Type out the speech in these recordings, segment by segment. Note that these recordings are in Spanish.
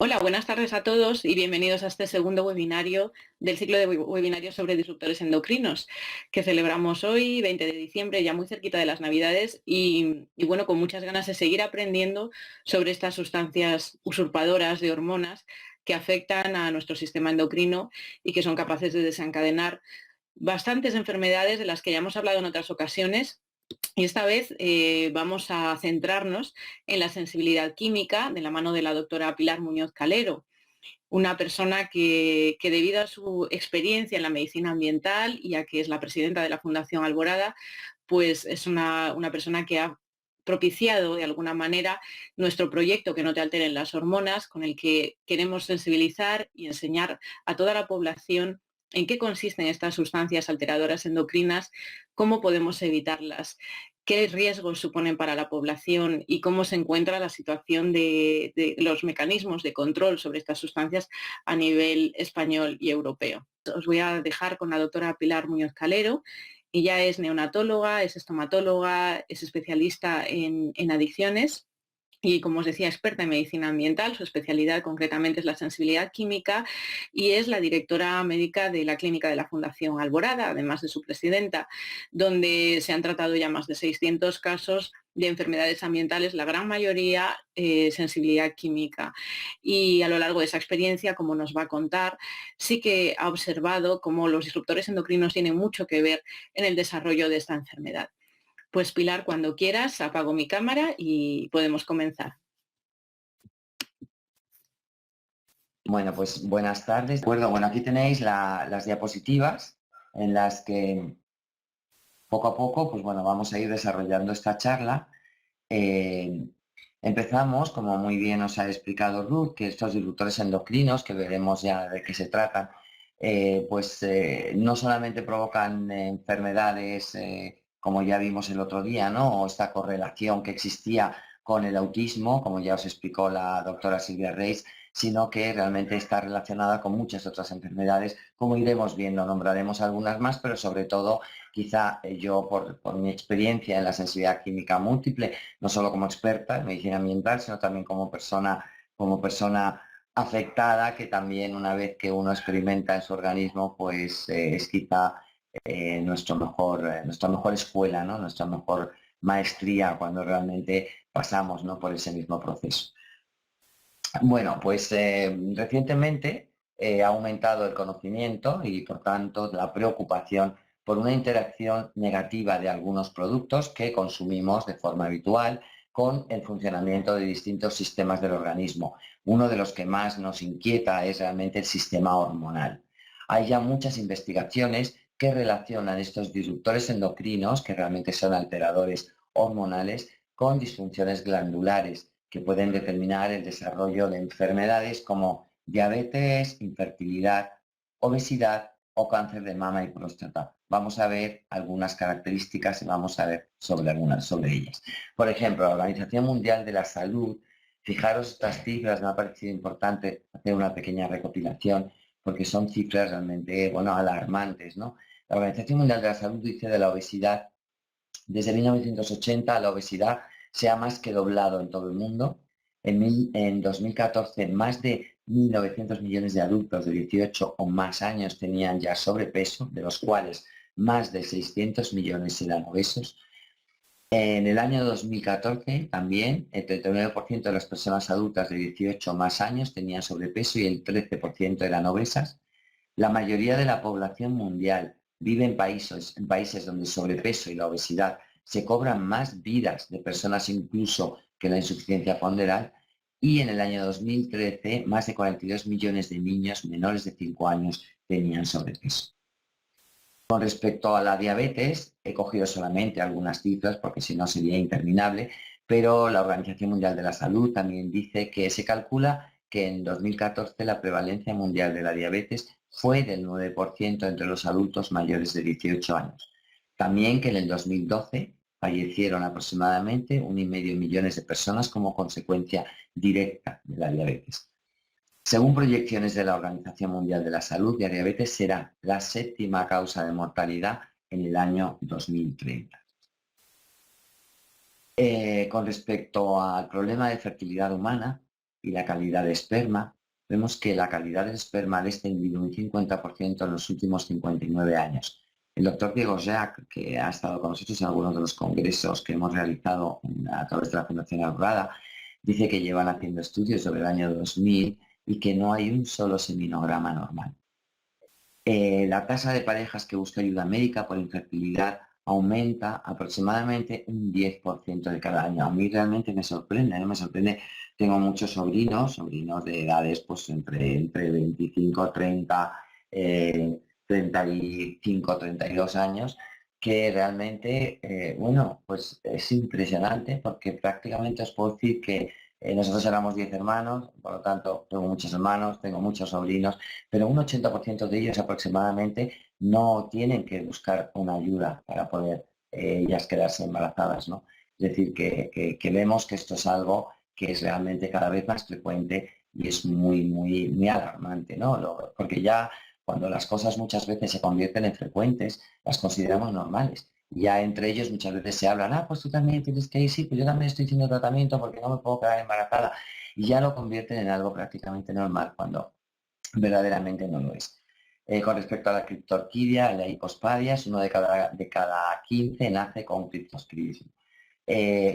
Hola, buenas tardes a todos y bienvenidos a este segundo webinario del ciclo de webinarios sobre disruptores endocrinos que celebramos hoy, 20 de diciembre, ya muy cerquita de las Navidades y bueno, con muchas ganas de seguir aprendiendo sobre estas sustancias usurpadoras de hormonas que afectan a nuestro sistema endocrino y que son capaces de desencadenar bastantes enfermedades de las que ya hemos hablado en otras ocasiones. Y esta vez vamos a centrarnos en la sensibilidad química de la mano de la doctora Pilar Muñoz Calero, una persona que debido a su experiencia en la medicina ambiental y a que es la presidenta de la Fundación Alborada, pues es una persona que ha propiciado de alguna manera nuestro proyecto Que no te alteren las hormonas, con el que queremos sensibilizar y enseñar a toda la población en qué consisten estas sustancias alteradoras endocrinas, cómo podemos evitarlas, qué riesgos suponen para la población y cómo se encuentra la situación de los mecanismos de control sobre estas sustancias a nivel español y europeo. Os voy a dejar con la doctora Pilar Muñoz Calero. Ella es neonatóloga, es estomatóloga, es especialista en adicciones y, como os decía, experta en medicina ambiental. Su especialidad concretamente es la sensibilidad química y es la directora médica de la clínica de la Fundación Alborada, además de su presidenta, donde se han tratado ya más de 600 casos de enfermedades ambientales, la gran mayoría sensibilidad química. Y a lo largo de esa experiencia, como nos va a contar, sí que ha observado cómo los disruptores endocrinos tienen mucho que ver en el desarrollo de esta enfermedad. Pues Pilar, cuando quieras, apago mi cámara y podemos comenzar. Bueno, pues buenas tardes. De acuerdo, bueno, aquí tenéis las diapositivas en las que poco a poco, pues bueno, vamos a ir desarrollando esta charla. Eh, Empezamos, como muy bien os ha explicado Ruth, que estos disruptores endocrinos, que veremos ya de qué se tratan, no solamente provocan enfermedades, como ya vimos el otro día, ¿no? O esta correlación que existía con el autismo, como ya os explicó la doctora Silvia Reis, sino que realmente está relacionada con muchas otras enfermedades, como iremos viendo. Nombraremos algunas más, pero sobre todo, quizá yo, por mi experiencia en la sensibilidad química múltiple, no solo como experta en medicina ambiental, sino también como persona afectada, que también una vez que uno experimenta en su organismo, pues es quizá nuestra mejor escuela, ¿no? Nuestra mejor maestría cuando realmente pasamos, ¿no?, por ese mismo proceso. Bueno, pues recientemente ha aumentado el conocimiento y, por tanto, la preocupación por una interacción negativa de algunos productos que consumimos de forma habitual con el funcionamiento de distintos sistemas del organismo. Uno de los que más nos inquieta es realmente el sistema hormonal. Hay ya muchas investigaciones que relacionan estos disruptores endocrinos, que realmente son alteradores hormonales, con disfunciones glandulares que pueden determinar el desarrollo de enfermedades como diabetes, infertilidad, obesidad o cáncer de mama y próstata. Vamos a ver algunas características y vamos a ver algunas sobre ellas. Por ejemplo, la Organización Mundial de la Salud, fijaros estas cifras, me ha parecido importante hacer una pequeña recopilación porque son cifras realmente, bueno, alarmantes, ¿no? La Organización Mundial de la Salud dice de la obesidad, desde 1980 la obesidad se ha más que doblado en todo el mundo. En 2014, más de 1.900 millones de adultos de 18 o más años tenían ya sobrepeso, de los cuales más de 600 millones eran obesos. En el año 2014 también el 39% de las personas adultas de 18 o más años tenían sobrepeso y el 13% eran obesas. La mayoría de la población mundial vive en países donde el sobrepeso y la obesidad se cobran más vidas de personas incluso que la insuficiencia ponderal. Y en el año 2013, más de 42 millones de niños menores de 5 años tenían sobrepeso. Con respecto a la diabetes, he cogido solamente algunas cifras porque si no sería interminable, pero la Organización Mundial de la Salud también dice que se calcula que en 2014 la prevalencia mundial de la diabetes fue del 9% entre los adultos mayores de 18 años. También que en el 2012 fallecieron aproximadamente 1,5 millones de personas como consecuencia directa de la diabetes. Según proyecciones de la Organización Mundial de la Salud, la diabetes será la séptima causa de mortalidad en el año 2030. Con respecto al problema de fertilidad humana y la calidad de esperma. Vemos que la calidad del esperma ha descendido un 50% en los últimos 59 años. El doctor Diego Jack, que ha estado con nosotros en algunos de los congresos que hemos realizado a través de la Fundación Aurrada, dice que llevan haciendo estudios sobre el año 2000 y que no hay un solo seminograma normal. La tasa de parejas que busca ayuda médica por infertilidad aumenta aproximadamente un 10% de cada año. A mí realmente me sorprende, ¿no? Me sorprende. Tengo muchos sobrinos de edades pues entre 25, 30, 35, 32 años, que realmente, bueno, pues es impresionante porque prácticamente os puedo decir que nosotros éramos 10 hermanos, por lo tanto tengo muchos hermanos, tengo muchos sobrinos, pero un 80% de ellos aproximadamente no tienen que buscar una ayuda para poder ellas quedarse embarazadas, ¿no? Es decir, que vemos que esto es algo que es realmente cada vez más frecuente y es muy, muy, muy alarmante, ¿no? Porque ya cuando las cosas muchas veces se convierten en frecuentes, las consideramos normales. Ya entre ellos muchas veces se hablan, pues tú también tienes que ir, sí, pues yo también estoy haciendo tratamiento porque no me puedo quedar embarazada. Y ya lo convierten en algo prácticamente normal cuando verdaderamente no lo es. Con respecto a la criptorquidia, la hipospadias, uno de cada 15 nace con criptospidismo.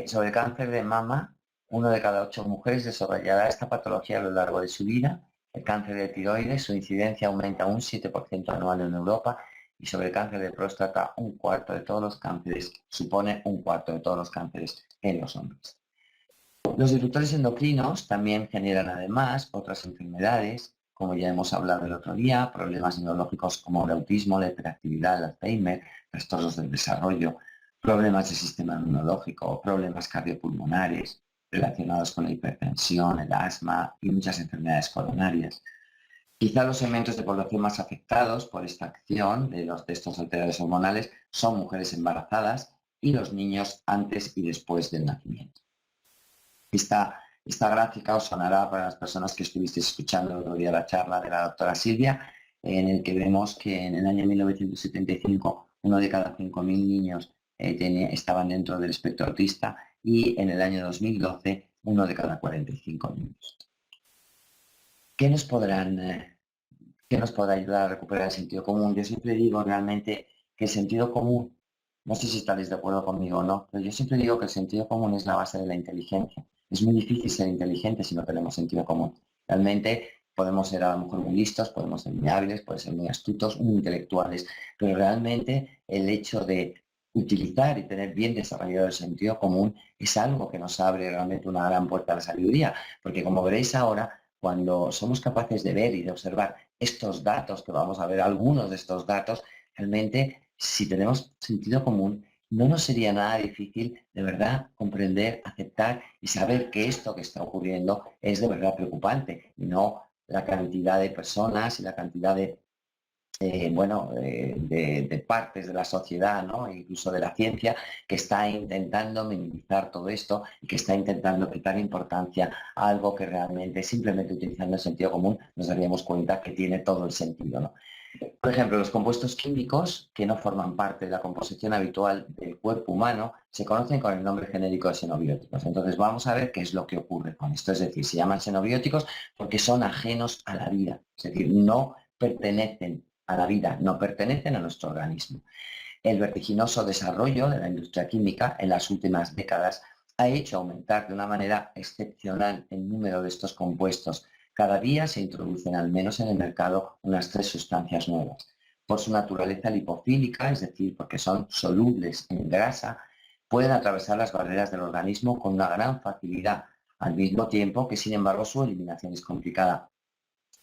Sobre el cáncer de mama, uno de cada 8 mujeres desarrollará esta patología a lo largo de su vida. El cáncer de tiroides, su incidencia aumenta un 7% anual en Europa. Y sobre el cáncer de próstata, un cuarto de todos los cánceres, supone un cuarto de todos los cánceres en los hombres. Los disruptores endocrinos también generan además otras enfermedades, como ya hemos hablado el otro día, problemas neurológicos como el autismo, la hiperactividad, el Alzheimer, trastornos del desarrollo, problemas del sistema inmunológico, problemas cardiopulmonares relacionados con la hipertensión, el asma y muchas enfermedades coronarias. Quizá los segmentos de población más afectados por esta acción de estos alteradores hormonales son mujeres embarazadas y los niños antes y después del nacimiento. Esta gráfica os sonará para las personas que estuvisteis escuchando el otro día la charla de la doctora Silvia, en el que vemos que en el año 1975 uno de cada 5.000 niños estaban dentro del espectro autista y en el año 2012 uno de cada 45 niños. ¿Qué nos podrá ayudar a recuperar el sentido común? Yo siempre digo realmente que el sentido común, no sé si estaréis de acuerdo conmigo o no, pero yo siempre digo que el sentido común es la base de la inteligencia. Es muy difícil ser inteligente si no tenemos sentido común. Realmente podemos ser a lo mejor muy listos, podemos ser muy hábiles, podemos ser muy astutos, muy intelectuales, pero realmente el hecho de utilizar y tener bien desarrollado el sentido común es algo que nos abre realmente una gran puerta a la sabiduría, porque como veréis ahora, cuando somos capaces de ver y de observar estos datos, que vamos a ver algunos de estos datos, realmente si tenemos sentido común, no nos sería nada difícil de verdad comprender, aceptar y saber que esto que está ocurriendo es de verdad preocupante, y no la cantidad de personas y la cantidad de partes de la sociedad, ¿no? E incluso de la ciencia, que está intentando minimizar todo esto y que está intentando quitar importancia a algo que realmente, simplemente utilizando el sentido común, nos daríamos cuenta que tiene todo el sentido, ¿no? Por ejemplo, los compuestos químicos que no forman parte de la composición habitual del cuerpo humano se conocen con el nombre genérico de xenobióticos. Entonces vamos a ver qué es lo que ocurre con esto. Es decir, se llaman xenobióticos porque son ajenos a la vida. Es decir, no pertenecen a la vida, no pertenecen a nuestro organismo. El vertiginoso desarrollo de la industria química en las últimas décadas ha hecho aumentar de una manera excepcional el número de estos compuestos. Cada día se introducen al menos en el mercado unas 3 sustancias nuevas. Por su naturaleza lipofílica, es decir, porque son solubles en grasa, pueden atravesar las barreras del organismo con una gran facilidad, al mismo tiempo que, sin embargo, su eliminación es complicada.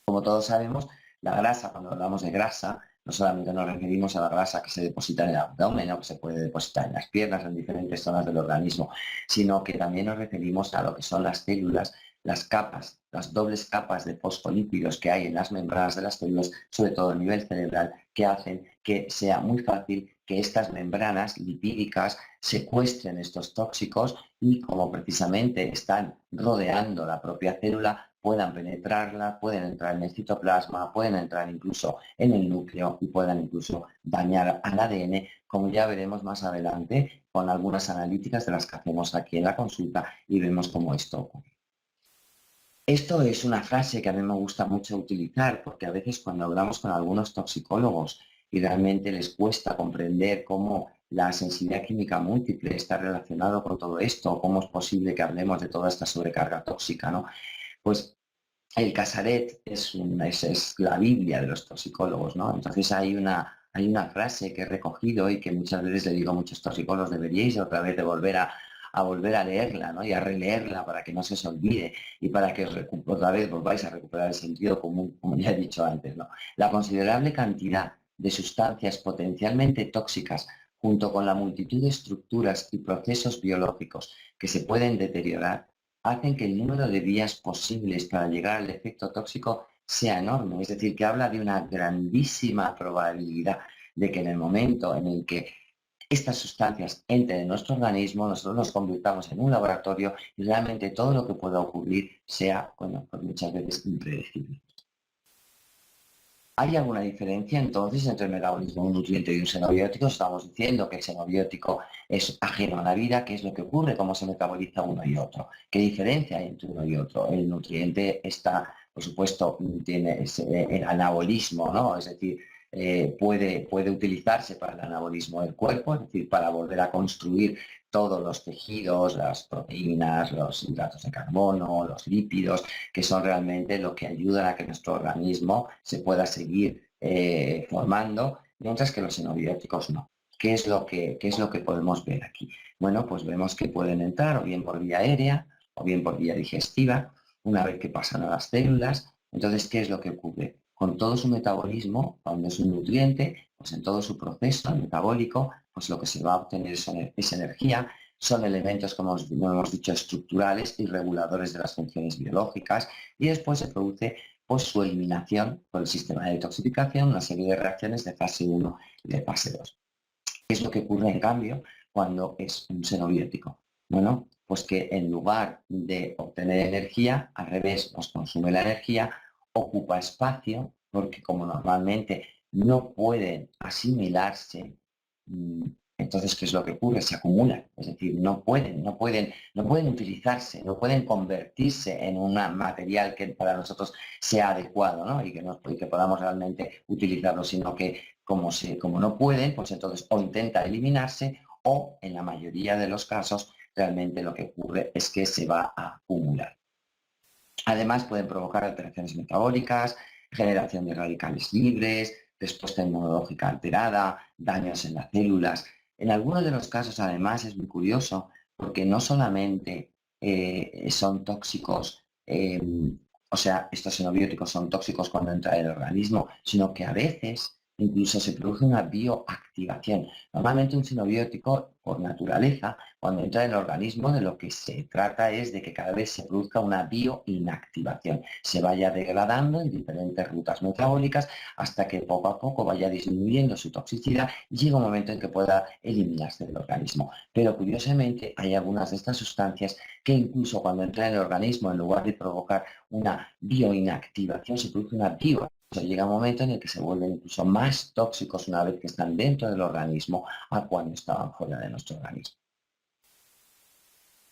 Como todos sabemos, la grasa, cuando hablamos de grasa, no solamente nos referimos a la grasa que se deposita en el abdomen o que se puede depositar en las piernas, en diferentes zonas del organismo, sino que también nos referimos a lo que son las células, las capas, las dobles capas de fosfolípidos que hay en las membranas de las células, sobre todo a nivel cerebral, que hacen que sea muy fácil que estas membranas lipídicas secuestren estos tóxicos y, como precisamente están rodeando la propia célula, puedan penetrarla, pueden entrar en el citoplasma, pueden entrar incluso en el núcleo y puedan incluso dañar al ADN, como ya veremos más adelante con algunas analíticas de las que hacemos aquí en la consulta y vemos cómo esto ocurre. Esto es una frase que a mí me gusta mucho utilizar porque a veces cuando hablamos con algunos toxicólogos y realmente les cuesta comprender cómo la sensibilidad química múltiple está relacionado con todo esto, cómo es posible que hablemos de toda esta sobrecarga tóxica, ¿no? Pues el Casaret es la Biblia de los toxicólogos, ¿no? Entonces hay una frase que he recogido y que muchas veces le digo a muchos toxicólogos, deberíais otra vez de volver a leerla, ¿no? Y a releerla para que no se os olvide y para que otra vez volváis a recuperar el sentido común, como ya he dicho antes, ¿no? La considerable cantidad de sustancias potencialmente tóxicas junto con la multitud de estructuras y procesos biológicos que se pueden deteriorar hacen que el número de vías posibles para llegar al efecto tóxico sea enorme. Es decir, que habla de una grandísima probabilidad de que en el momento en el que estas sustancias entren en nuestro organismo, nosotros nos convirtamos en un laboratorio y realmente todo lo que pueda ocurrir sea, bueno, pues muchas veces impredecible. ¿Hay alguna diferencia entonces entre el metabolismo de un nutriente y un xenobiótico? Estamos diciendo que el xenobiótico es ajeno a la vida. ¿Qué es lo que ocurre? ¿Cómo se metaboliza uno y otro? ¿Qué diferencia hay entre uno y otro? El nutriente está, por supuesto, tiene el anabolismo, ¿no? Es decir, puede utilizarse para el anabolismo del cuerpo, es decir, para volver a construir todos los tejidos, las proteínas, los hidratos de carbono, los lípidos, que son realmente lo que ayudan a que nuestro organismo se pueda seguir formando, mientras que los xenobióticos no. ¿Qué es lo que podemos ver aquí? Bueno, pues vemos que pueden entrar o bien por vía aérea o bien por vía digestiva, una vez que pasan a las células. Entonces, ¿qué es lo que ocurre? Con todo su metabolismo, cuando es un nutriente, pues en todo su proceso metabólico, pues lo que se va a obtener es energía. Son elementos, como hemos dicho, estructurales y reguladores de las funciones biológicas, y después se produce pues, su eliminación por el sistema de detoxificación, una serie de reacciones de fase 1 y de fase 2. ¿Qué es lo que ocurre, en cambio, cuando es un xenobiótico? Bueno, pues que en lugar de obtener energía, al revés, nos consume la energía, ocupa espacio, porque como normalmente no pueden asimilarse, mm, entonces, ¿qué es lo que ocurre? Se acumulan, es decir, no pueden utilizarse, no pueden convertirse en un material que para nosotros sea adecuado, ¿no? Y que podamos realmente utilizarlo, sino que como no pueden, pues entonces o intenta eliminarse o en la mayoría de los casos realmente lo que ocurre es que se va a acumular. Además pueden provocar alteraciones metabólicas, generación de radicales libres, respuesta inmunológica alterada, daños en las células. En algunos de los casos además es muy curioso porque no solamente son tóxicos, o sea, estos xenobióticos son tóxicos cuando entra en el organismo, sino que a veces incluso se produce una bioactivación. Normalmente un xenobiótico, por naturaleza, cuando entra en el organismo, de lo que se trata es de que cada vez se produzca una bioinactivación, se vaya degradando en diferentes rutas metabólicas hasta que poco a poco vaya disminuyendo su toxicidad y llega un momento en que pueda eliminarse del organismo. Pero curiosamente hay algunas de estas sustancias que incluso cuando entra en el organismo, en lugar de provocar una bioinactivación, se produce una bio. O sea, llega un momento en el que se vuelven incluso más tóxicos una vez que están dentro del organismo a cuando estaban fuera de nuestro organismo.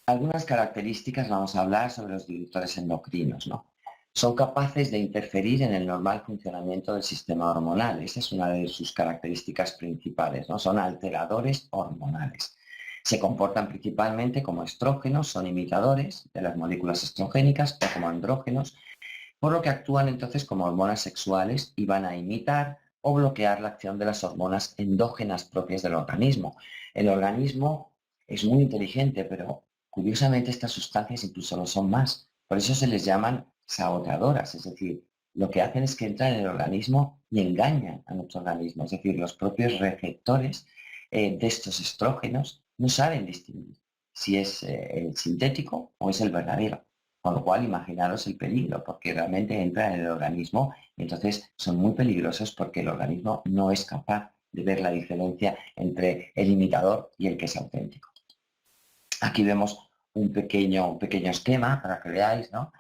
Algunas características vamos a hablar sobre los disruptores endocrinos, ¿no? Son capaces de interferir en el normal funcionamiento del sistema hormonal. Esa es una de sus características principales, ¿no? Son alteradores hormonales. Se comportan principalmente como estrógenos, son imitadores de las moléculas estrogénicas o como andrógenos, por lo que actúan entonces como hormonas sexuales y van a imitar o bloquear la acción de las hormonas endógenas propias del organismo. El organismo es muy inteligente, pero curiosamente estas sustancias incluso lo son más. Por eso se les llaman saboteadoras, es decir, lo que hacen es que entran en el organismo y engañan a nuestro organismo. Es decir, los propios receptores de estos estrógenos no saben distinguir si es el sintético o es el verdadero. Con lo cual, imaginaros el peligro, porque realmente entran en el organismo y entonces son muy peligrosos porque el organismo no es capaz de ver la diferencia entre el imitador y el que es auténtico. Aquí vemos un pequeño esquema para que veáis, ¿no?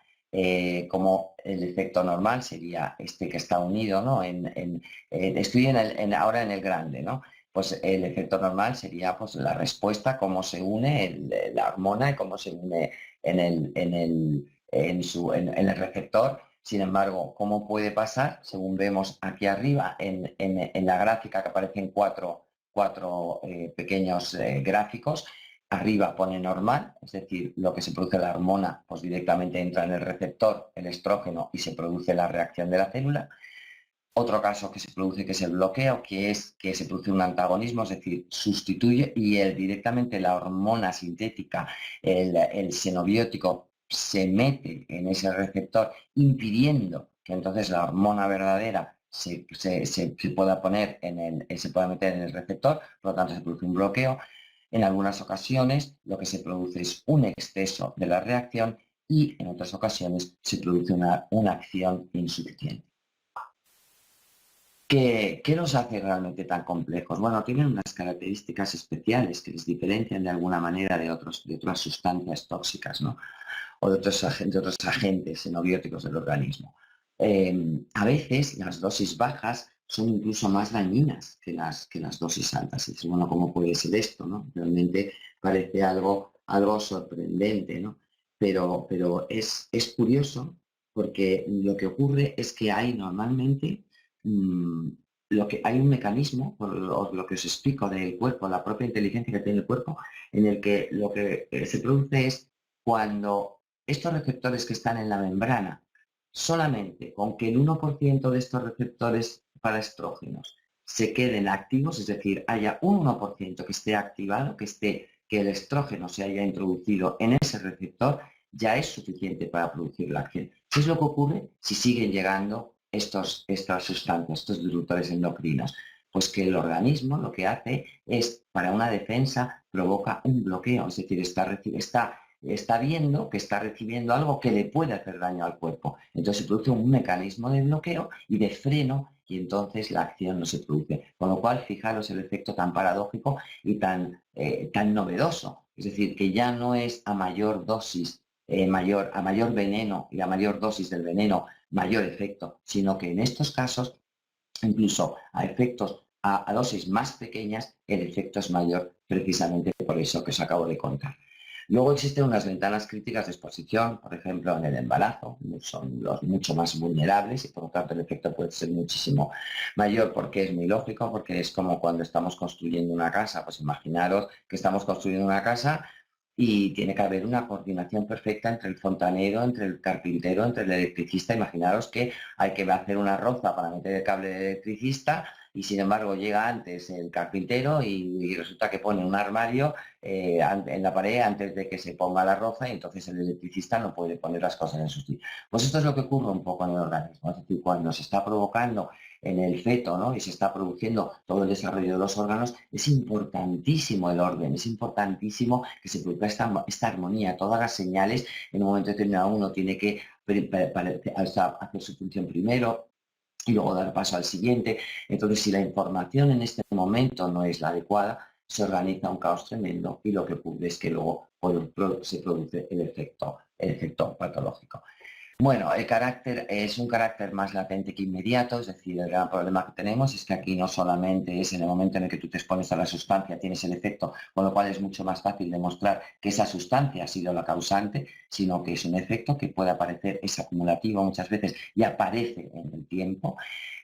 Como el efecto normal sería este que está unido, ¿no? Estoy ahora en el grande, ¿no? Pues el efecto normal sería pues, la respuesta, cómo se une la hormona y cómo se une en el receptor. Sin embargo, ¿cómo puede pasar? Según vemos aquí arriba en la gráfica que aparecen cuatro pequeños gráficos, arriba pone normal, es decir, lo que se produce la hormona, pues directamente entra en el receptor, el estrógeno, y se produce la reacción de la célula. Otro caso que se produce, que es el bloqueo, que es que se produce un antagonismo, es decir, sustituye y directamente la hormona sintética, el xenobiótico, se mete en ese receptor, impidiendo que entonces la hormona verdadera se pueda poner se pueda meter en el receptor, por lo tanto se produce un bloqueo. En algunas ocasiones lo que se produce es un exceso de la reacción y en otras ocasiones se produce una acción insuficiente. ¿Qué los hace realmente tan complejos? Bueno, tienen unas características especiales que les diferencian de alguna manera de otras sustancias tóxicas, ¿no? O de otros agentes xenobióticos del organismo. A veces las dosis bajas son incluso más dañinas que las dosis altas. Es decir, bueno, ¿cómo puede ser esto, no? Realmente parece algo sorprendente, ¿no? Pero es curioso porque lo que ocurre es que hay normalmente mm, hay un mecanismo, por lo que os explico del cuerpo, la propia inteligencia que tiene el cuerpo, en el que lo que se produce es cuando estos receptores que están en la membrana, solamente con que el 1% de estos receptores para estrógenos se queden activos, es decir, haya un 1% que esté activado, que el estrógeno se haya introducido en ese receptor, ya es suficiente para producir la acción. ¿Qué es lo que ocurre si siguen llegando estas sustancias, estos disruptores endocrinos? Pues que el organismo lo que hace es, para una defensa, provoca un bloqueo, es decir, está viendo que está recibiendo algo que le puede hacer daño al cuerpo. Entonces se produce un mecanismo de bloqueo y de freno y entonces la acción no se produce. Con lo cual, fijaros el efecto tan paradójico y tan novedoso. Es decir, que ya no es a mayor dosis, a mayor veneno y a mayor dosis del veneno, mayor efecto, sino que en estos casos, incluso a efectos a dosis más pequeñas, el efecto es mayor precisamente por eso que os acabo de contar. Luego existen unas ventanas críticas de exposición, por ejemplo, en el embarazo, son los mucho más vulnerables y por lo tanto el efecto puede ser muchísimo mayor porque es muy lógico, porque es como cuando estamos construyendo una casa. Pues imaginaros que estamos construyendo una casa y tiene que haber una coordinación perfecta entre el fontanero, entre el carpintero, entre el electricista. Imaginaros que hay que hacer una roza para meter el cable del electricista y sin embargo llega antes el carpintero y resulta que pone un armario en la pared antes de que se ponga la roza y entonces el electricista no puede poner las cosas en su sitio. Pues esto es lo que ocurre un poco en el organismo, es decir, cuando se está provocando en el feto, ¿no? Y se está produciendo todo el desarrollo de los órganos, es importantísimo el orden, es importantísimo que se produzca esta armonía, todas las señales, en un momento determinado uno tiene que hacer su función primero y luego dar paso al siguiente. Entonces, si la información en este momento no es la adecuada, se organiza un caos tremendo y lo que ocurre es que luego se produce el efecto patológico. Bueno, el carácter es un carácter más latente que inmediato, es decir, el gran problema que tenemos es que aquí no solamente es en el momento en el que tú te expones a la sustancia, tienes el efecto, con lo cual es mucho más fácil demostrar que esa sustancia ha sido la causante, sino que es un efecto que puede aparecer, es acumulativo muchas veces y aparece en el tiempo.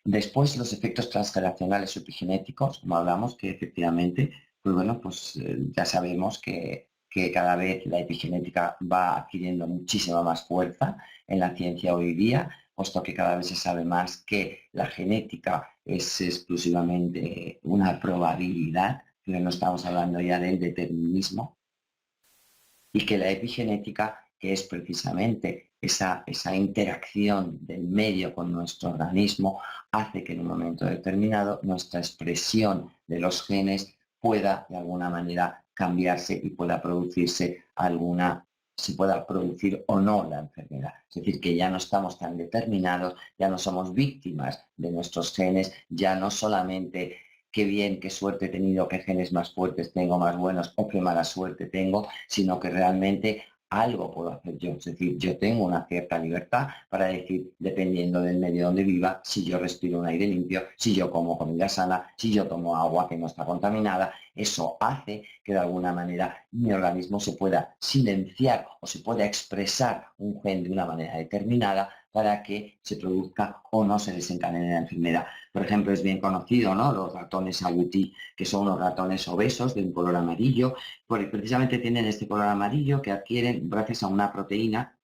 Después, los efectos transgeneracionales o epigenéticos, como hablamos, que efectivamente, pues bueno, pues ya sabemos que cada vez la epigenética va adquiriendo muchísima más fuerza en la ciencia hoy día, puesto que cada vez se sabe más que la genética es exclusivamente una probabilidad, pero no estamos hablando ya del determinismo, y que la epigenética, que es precisamente esa interacción del medio con nuestro organismo, hace que en un momento determinado nuestra expresión de los genes pueda de alguna manera cambiarse y pueda producirse se pueda producir o no la enfermedad. Es decir, que ya no estamos tan determinados, ya no somos víctimas de nuestros genes, ya no solamente qué bien, qué suerte he tenido, qué genes más fuertes tengo, más buenos, o qué mala suerte tengo, sino que realmente algo puedo hacer yo. Es decir, yo tengo una cierta libertad para decir, dependiendo del medio donde viva, si yo respiro un aire limpio, si yo como comida sana, si yo tomo agua que no está contaminada. Eso hace que de alguna manera mi organismo se pueda silenciar o se pueda expresar un gen de una manera determinada para que se produzca o no se desencadene la enfermedad. Por ejemplo, es bien conocido, ¿no?, los ratones agouti, que son unos ratones obesos de un color amarillo, porque precisamente tienen este color amarillo que adquieren gracias a una proteína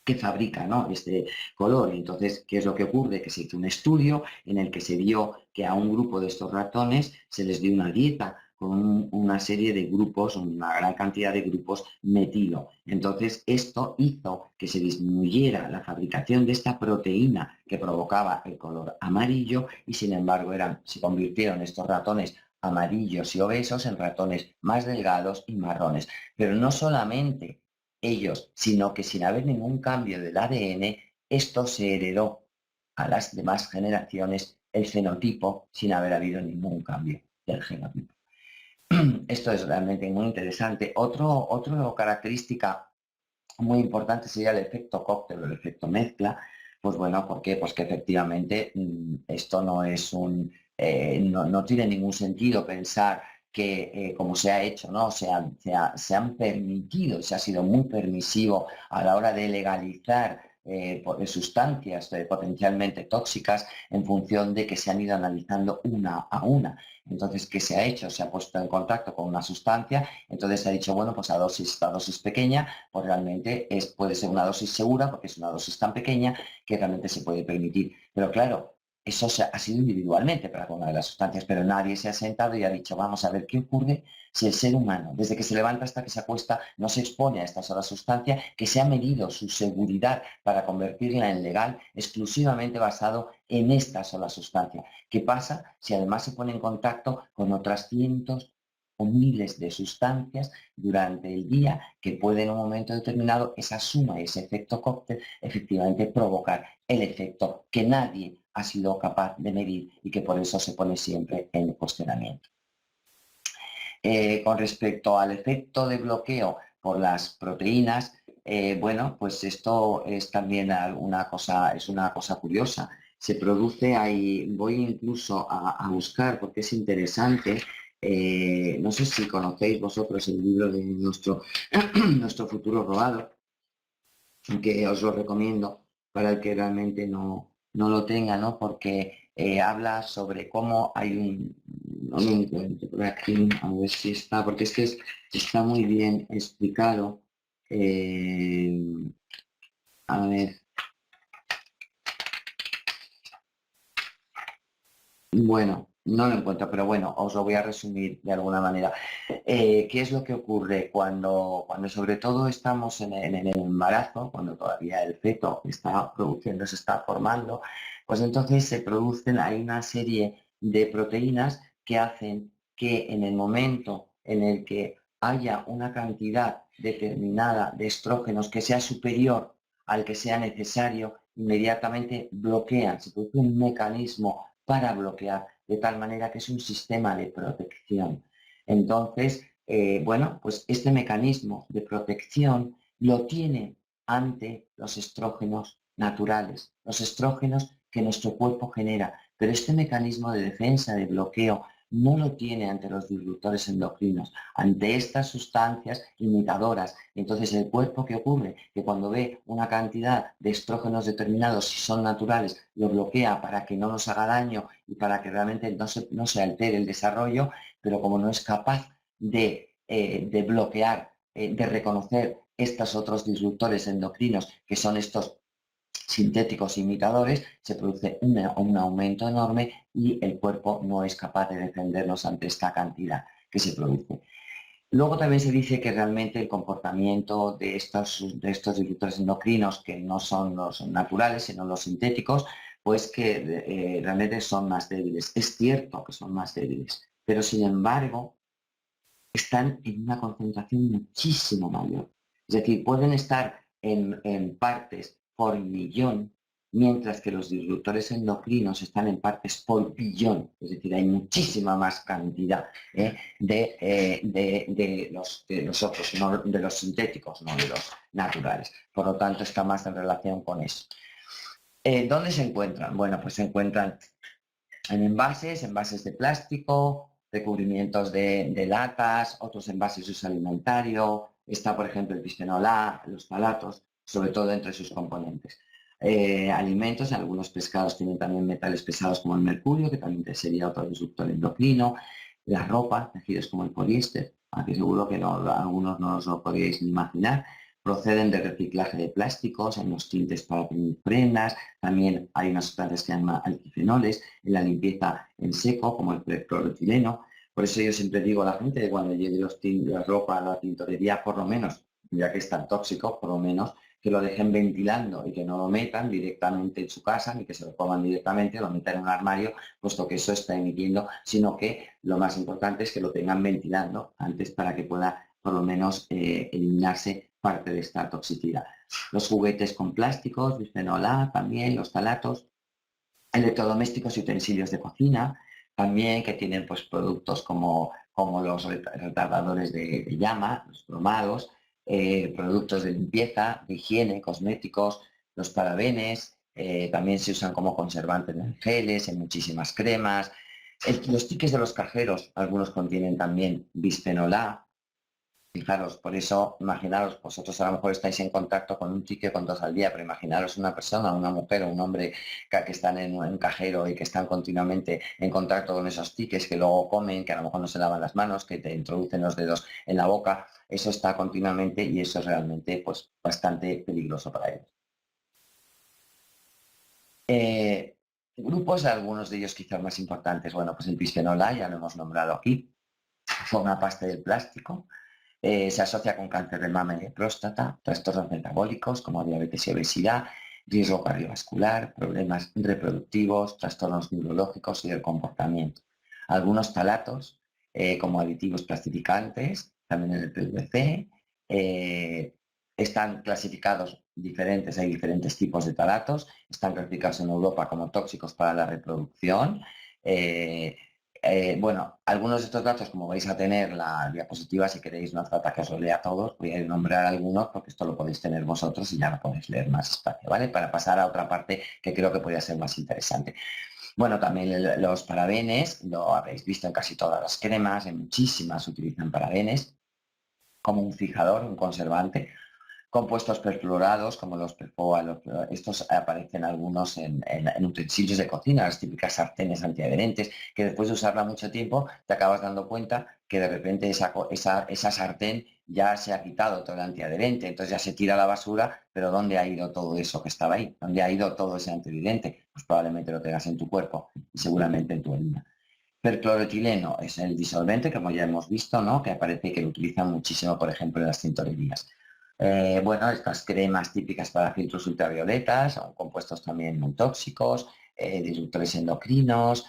que fabrica, ¿no?, este color. Entonces, ¿qué es lo que ocurre? Que se hizo un estudio en el que se vio que a un grupo de estos ratones se les dio una dieta con una serie de grupos, una gran cantidad de grupos metilo. Entonces, esto hizo que se disminuyera la fabricación de esta proteína que provocaba el color amarillo y, sin embargo, se convirtieron estos ratones amarillos y obesos en ratones más delgados y marrones. Pero no solamente ellos, sino que sin haber ningún cambio del ADN, esto se heredó a las demás generaciones, el fenotipo, sin haber habido ningún cambio del genotipo. Esto es realmente muy interesante. Otra característica muy importante sería el efecto cóctel o el efecto mezcla. Pues bueno, ¿por qué? Pues que efectivamente esto no es no tiene ningún sentido pensar que como se ha hecho, ¿no? Se han permitido, se ha sido muy permisivo a la hora de legalizar sustancias potencialmente tóxicas en función de que se han ido analizando una a una. Entonces, ¿qué se ha hecho? Se ha puesto en contacto con una sustancia, entonces se ha dicho, bueno, pues esta dosis pequeña, pues realmente puede ser una dosis segura porque es una dosis tan pequeña que realmente se puede permitir. Pero claro, eso ha sido individualmente para cada una de las sustancias, pero nadie se ha sentado y ha dicho, vamos a ver qué ocurre si el ser humano, desde que se levanta hasta que se acuesta, no se expone a esta sola sustancia, que se ha medido su seguridad para convertirla en legal exclusivamente basado en esta sola sustancia. ¿Qué pasa si además se pone en contacto con otras cientos o miles de sustancias durante el día que puede en un momento determinado esa suma y ese efecto cóctel efectivamente provocar el efecto que nadie ha sido capaz de medir y que por eso se pone siempre en el cuestionamiento? Con respecto al efecto de bloqueo por las proteínas, bueno, pues esto es también es una cosa curiosa. Se produce ahí, voy incluso a buscar porque es interesante. No sé si conocéis vosotros el libro de nuestro futuro robado, que os lo recomiendo para el que realmente no lo tenga, ¿no? Porque habla sobre cómo hay no lo encuentro por aquí, a ver si está, porque es que está muy bien explicado. A ver, bueno, no lo encuentro, pero bueno, os lo voy a resumir de alguna manera. ¿Qué es lo que ocurre cuando sobre todo estamos en el embarazo, cuando todavía el feto está produciendo, se está formando? Pues entonces se producen, hay una serie de proteínas que hacen que en el momento en el que haya una cantidad determinada de estrógenos que sea superior al que sea necesario, inmediatamente bloquean, se produce un mecanismo para bloquear, de tal manera que es un sistema de protección. Entonces, bueno, pues este mecanismo de protección lo tiene ante los estrógenos naturales, los estrógenos que nuestro cuerpo genera, pero este mecanismo de defensa, de bloqueo, no lo tiene ante los disruptores endocrinos, ante estas sustancias imitadoras. Entonces, ¿el cuerpo qué ocurre? Que cuando ve una cantidad de estrógenos determinados, si son naturales, lo bloquea para que no nos haga daño y para que realmente no se altere el desarrollo, pero como no es capaz de bloquear, de reconocer estos otros disruptores endocrinos, que son estos sintéticos imitadores, se produce un aumento enorme y el cuerpo no es capaz de defendernos ante esta cantidad que se produce. Luego también se dice que realmente el comportamiento de estos disruptores endocrinos, que no son los naturales, sino los sintéticos, pues que realmente son más débiles. Es cierto que son más débiles, pero sin embargo están en una concentración muchísimo mayor. Es decir, pueden estar en partes por millón mientras que los disruptores endocrinos están en partes por billón, es decir, hay muchísima más cantidad de los otros, no de los sintéticos, no de los naturales. Por lo tanto, está más en relación con eso. ¿Dónde se encuentran? Bueno, pues se encuentran en envases de plástico, recubrimientos de latas, otros envases de uso alimentario. Está, por ejemplo, el bisfenol A, los ftalatos, sobre todo entre sus componentes. Alimentos, algunos pescados tienen también metales pesados como el mercurio, que también sería otro disruptor endocrino. La ropa, tejidos como el poliéster, aquí seguro que no, algunos no os lo podríais ni imaginar. Proceden de reciclaje de plásticos, en los tintes para teñir prendas, también hay unas sustancias que se llaman alquifenoles, en la limpieza en seco, como el cloroetileno. Por eso yo siempre digo a la gente que cuando lleve la ropa a la tintorería, por lo menos, ya que es tan tóxico, por lo menos que lo dejen ventilando y que no lo metan directamente en su casa, ni que se lo pongan directamente, lo metan en un armario, puesto que eso está emitiendo, sino que lo más importante es que lo tengan ventilando antes para que pueda por lo menos eliminarse parte de esta toxicidad. Los juguetes con plásticos, bisfenol A también, los ftalatos, electrodomésticos y utensilios de cocina, también que tienen pues, productos como los retardadores de llama, los bromados, productos de limpieza, de higiene, cosméticos, los parabenes, también se usan como conservantes en geles, en muchísimas cremas. Los tickets de los cajeros, algunos contienen también bisfenol A. Fijaros, por eso, imaginaros, vosotros a lo mejor estáis en contacto con un ticket con 2 al día, pero imaginaros una persona, una mujer o un hombre que están en un cajero y que están continuamente en contacto con esos tickets, que luego comen, que a lo mejor no se lavan las manos, que te introducen los dedos en la boca, eso está continuamente y eso es realmente pues, bastante peligroso para ellos. Grupos, algunos de ellos quizás más importantes, bueno, pues el bisfenol A, ya lo hemos nombrado aquí, forma parte del plástico. Se asocia con cáncer de mama y de próstata, trastornos metabólicos como diabetes y obesidad, riesgo cardiovascular, problemas reproductivos, trastornos neurológicos y del comportamiento. Algunos ftalatos, como aditivos plastificantes, también en el PVC, están clasificados diferentes, hay diferentes tipos de ftalatos, están clasificados en Europa como tóxicos para la reproducción. Bueno, algunos de estos datos, como vais a tener la diapositiva, si queréis, no hace falta que os lo lea a todos, voy a nombrar algunos porque esto lo podéis tener vosotros y ya lo podéis leer más espacio, ¿vale? Para pasar a otra parte que creo que podría ser más interesante. Bueno, también los parabenes, lo habéis visto en casi todas las cremas, en muchísimas utilizan parabenes como un fijador, un conservante. Compuestos perfluorados, como los PFOA, estos aparecen algunos en utensilios de cocina, las típicas sartenes antiadherentes, que después de usarla mucho tiempo te acabas dando cuenta que de repente esa sartén ya se ha quitado todo el antiadherente, entonces ya se tira a la basura, pero ¿dónde ha ido todo eso que estaba ahí? ¿Dónde ha ido todo ese antiadherente? Pues probablemente lo tengas en tu cuerpo y seguramente en tu orina. Percloroetileno es el disolvente, como ya hemos visto, ¿no? Que aparece que lo utilizan muchísimo, por ejemplo, en las tintorerías. Bueno, estas cremas típicas para filtros ultravioletas son compuestos también muy tóxicos, disruptores endocrinos,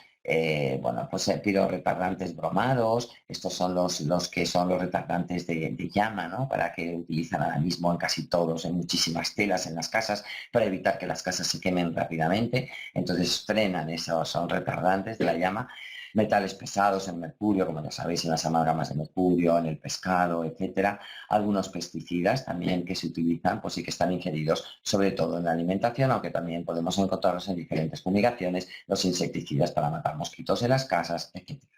bueno, pues pirorretardantes bromados, estos son los que son los retardantes de llama, ¿no? Para que utilizan ahora mismo en casi todos, en muchísimas telas en las casas, para evitar que las casas se quemen rápidamente. Entonces frenan esos, son retardantes de la llama. Metales pesados en mercurio, como ya sabéis, en las amalgamas de mercurio, en el pescado, etcétera. Algunos pesticidas también que se utilizan, pues sí que están ingeridos, sobre todo en la alimentación, aunque también podemos encontrarlos en diferentes fumigaciones, los insecticidas para matar mosquitos en las casas, etcétera.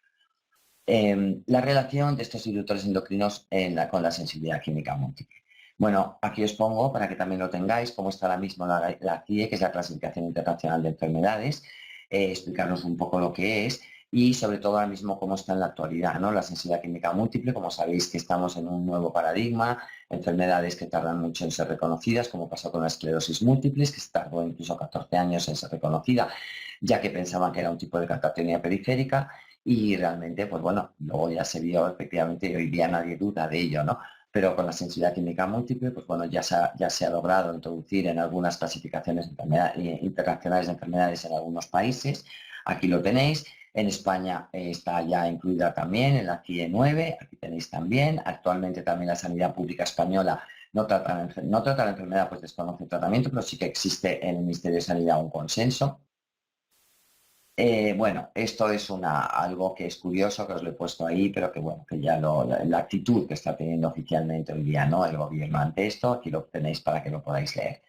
La relación de estos disruptores endocrinos con la sensibilidad química múltiple. Bueno, aquí os pongo para que también lo tengáis, cómo está ahora mismo la CIE, que es la Clasificación Internacional de Enfermedades, explicarnos un poco lo que es y sobre todo ahora mismo cómo está en la actualidad, ¿no? La sensibilidad química múltiple, como sabéis que estamos en un nuevo paradigma, enfermedades que tardan mucho en ser reconocidas, como pasó con la esclerosis múltiple, que se tardó incluso 14 años en ser reconocida, ya que pensaban que era un tipo de catatonia periférica y realmente, pues bueno, luego ya se vio efectivamente y hoy día nadie duda de ello, ¿no? Pero con la sensibilidad química múltiple, pues bueno, ya se ha logrado introducir en algunas clasificaciones internacionales de enfermedades en algunos países. Aquí lo tenéis. En España está ya incluida también en la CIE 9, aquí tenéis también. Actualmente también la sanidad pública española No trata la enfermedad, pues desconoce el tratamiento, pero sí que existe en el Ministerio de Sanidad un consenso. Bueno, esto es algo que es curioso, que os lo he puesto ahí, pero que bueno, que ya la actitud que está teniendo oficialmente hoy día, ¿no? El gobierno ante esto, aquí lo tenéis para que lo podáis leer.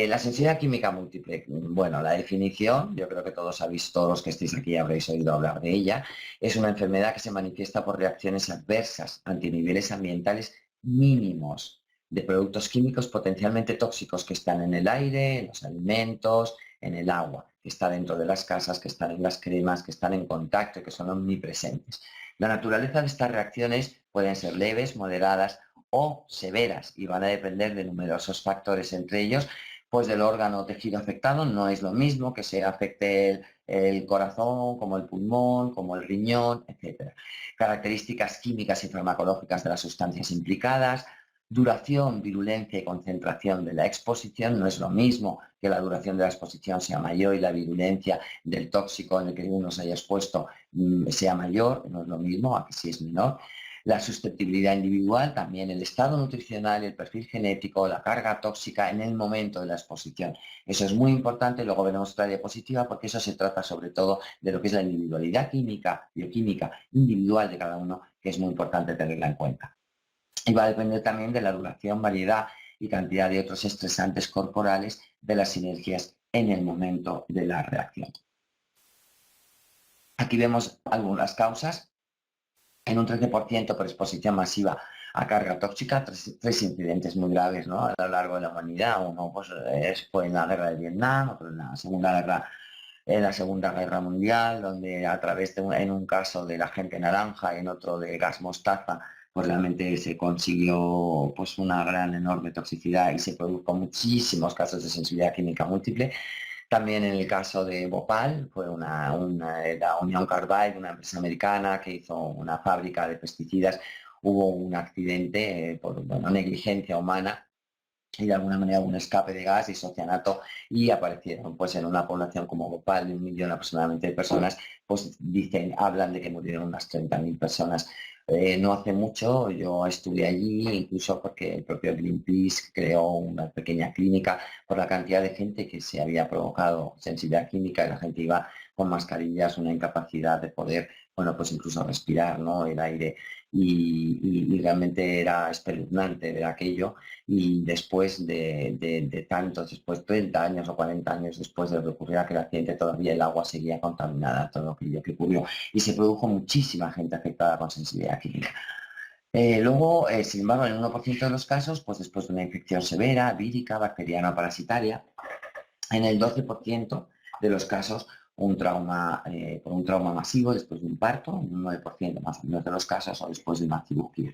La sensibilidad química múltiple, bueno, la definición, yo creo que todos los que estéis aquí habréis oído hablar de ella, es una enfermedad que se manifiesta por reacciones adversas ante niveles ambientales mínimos de productos químicos potencialmente tóxicos que están en el aire, en los alimentos, en el agua, que está dentro de las casas, que están en las cremas, que están en contacto, que son omnipresentes. La naturaleza de estas reacciones pueden ser leves, moderadas o severas y van a depender de numerosos factores, entre ellos pues del órgano o tejido afectado. No es lo mismo que se afecte el corazón, como el pulmón, como el riñón, etcétera. Características químicas y farmacológicas de las sustancias implicadas, duración, virulencia y concentración de la exposición. No es lo mismo que la duración de la exposición sea mayor y la virulencia del tóxico en el que uno se haya expuesto sea mayor, no es lo mismo, a que sí es menor. La susceptibilidad individual, también el estado nutricional, el perfil genético, la carga tóxica en el momento de la exposición. Eso es muy importante, luego veremos otra diapositiva, porque eso se trata sobre todo de lo que es la individualidad química, bioquímica individual de cada uno, que es muy importante tenerla en cuenta. Y va a depender también de la duración, variedad y cantidad de otros estresantes corporales de las sinergias en el momento de la reacción. Aquí vemos algunas causas. En un 13% por exposición masiva a carga tóxica, tres incidentes muy graves, ¿no? A lo largo de la humanidad. Uno pues, fue en la guerra de Vietnam, otro en la Segunda Guerra Mundial, donde a través en un caso del agente naranja y en otro de gas mostaza, pues realmente se consiguió pues una gran, enorme toxicidad y se produjo muchísimos casos de sensibilidad química múltiple. También en el caso de Bhopal, fue la Union Carbide, una empresa americana que hizo una fábrica de pesticidas. Hubo un accidente por negligencia humana y de alguna manera un escape de gas, isocianato, y aparecieron pues en una población como Bhopal de 1 millón aproximadamente de personas, pues hablan de que murieron unas 30.000 personas. No hace mucho yo estuve allí, incluso porque el propio Greenpeace creó una pequeña clínica por la cantidad de gente que se había provocado sensibilidad química y la gente iba con mascarillas, una incapacidad de poder, bueno, pues incluso respirar, ¿no? El aire. Y realmente era espeluznante ver aquello y después de tantos, después 30 años o 40 años después de que ocurriera aquel accidente, todavía el agua seguía contaminada, todo aquello que ocurrió. Y se produjo muchísima gente afectada con sensibilidad química. Luego, sin embargo, en el 1% de los casos, pues después de una infección severa, vírica, bacteriana o parasitaria, en el 12% de los casos por un trauma masivo después de un parto, en un 9% más o menos de los casos, o después de una cirugía.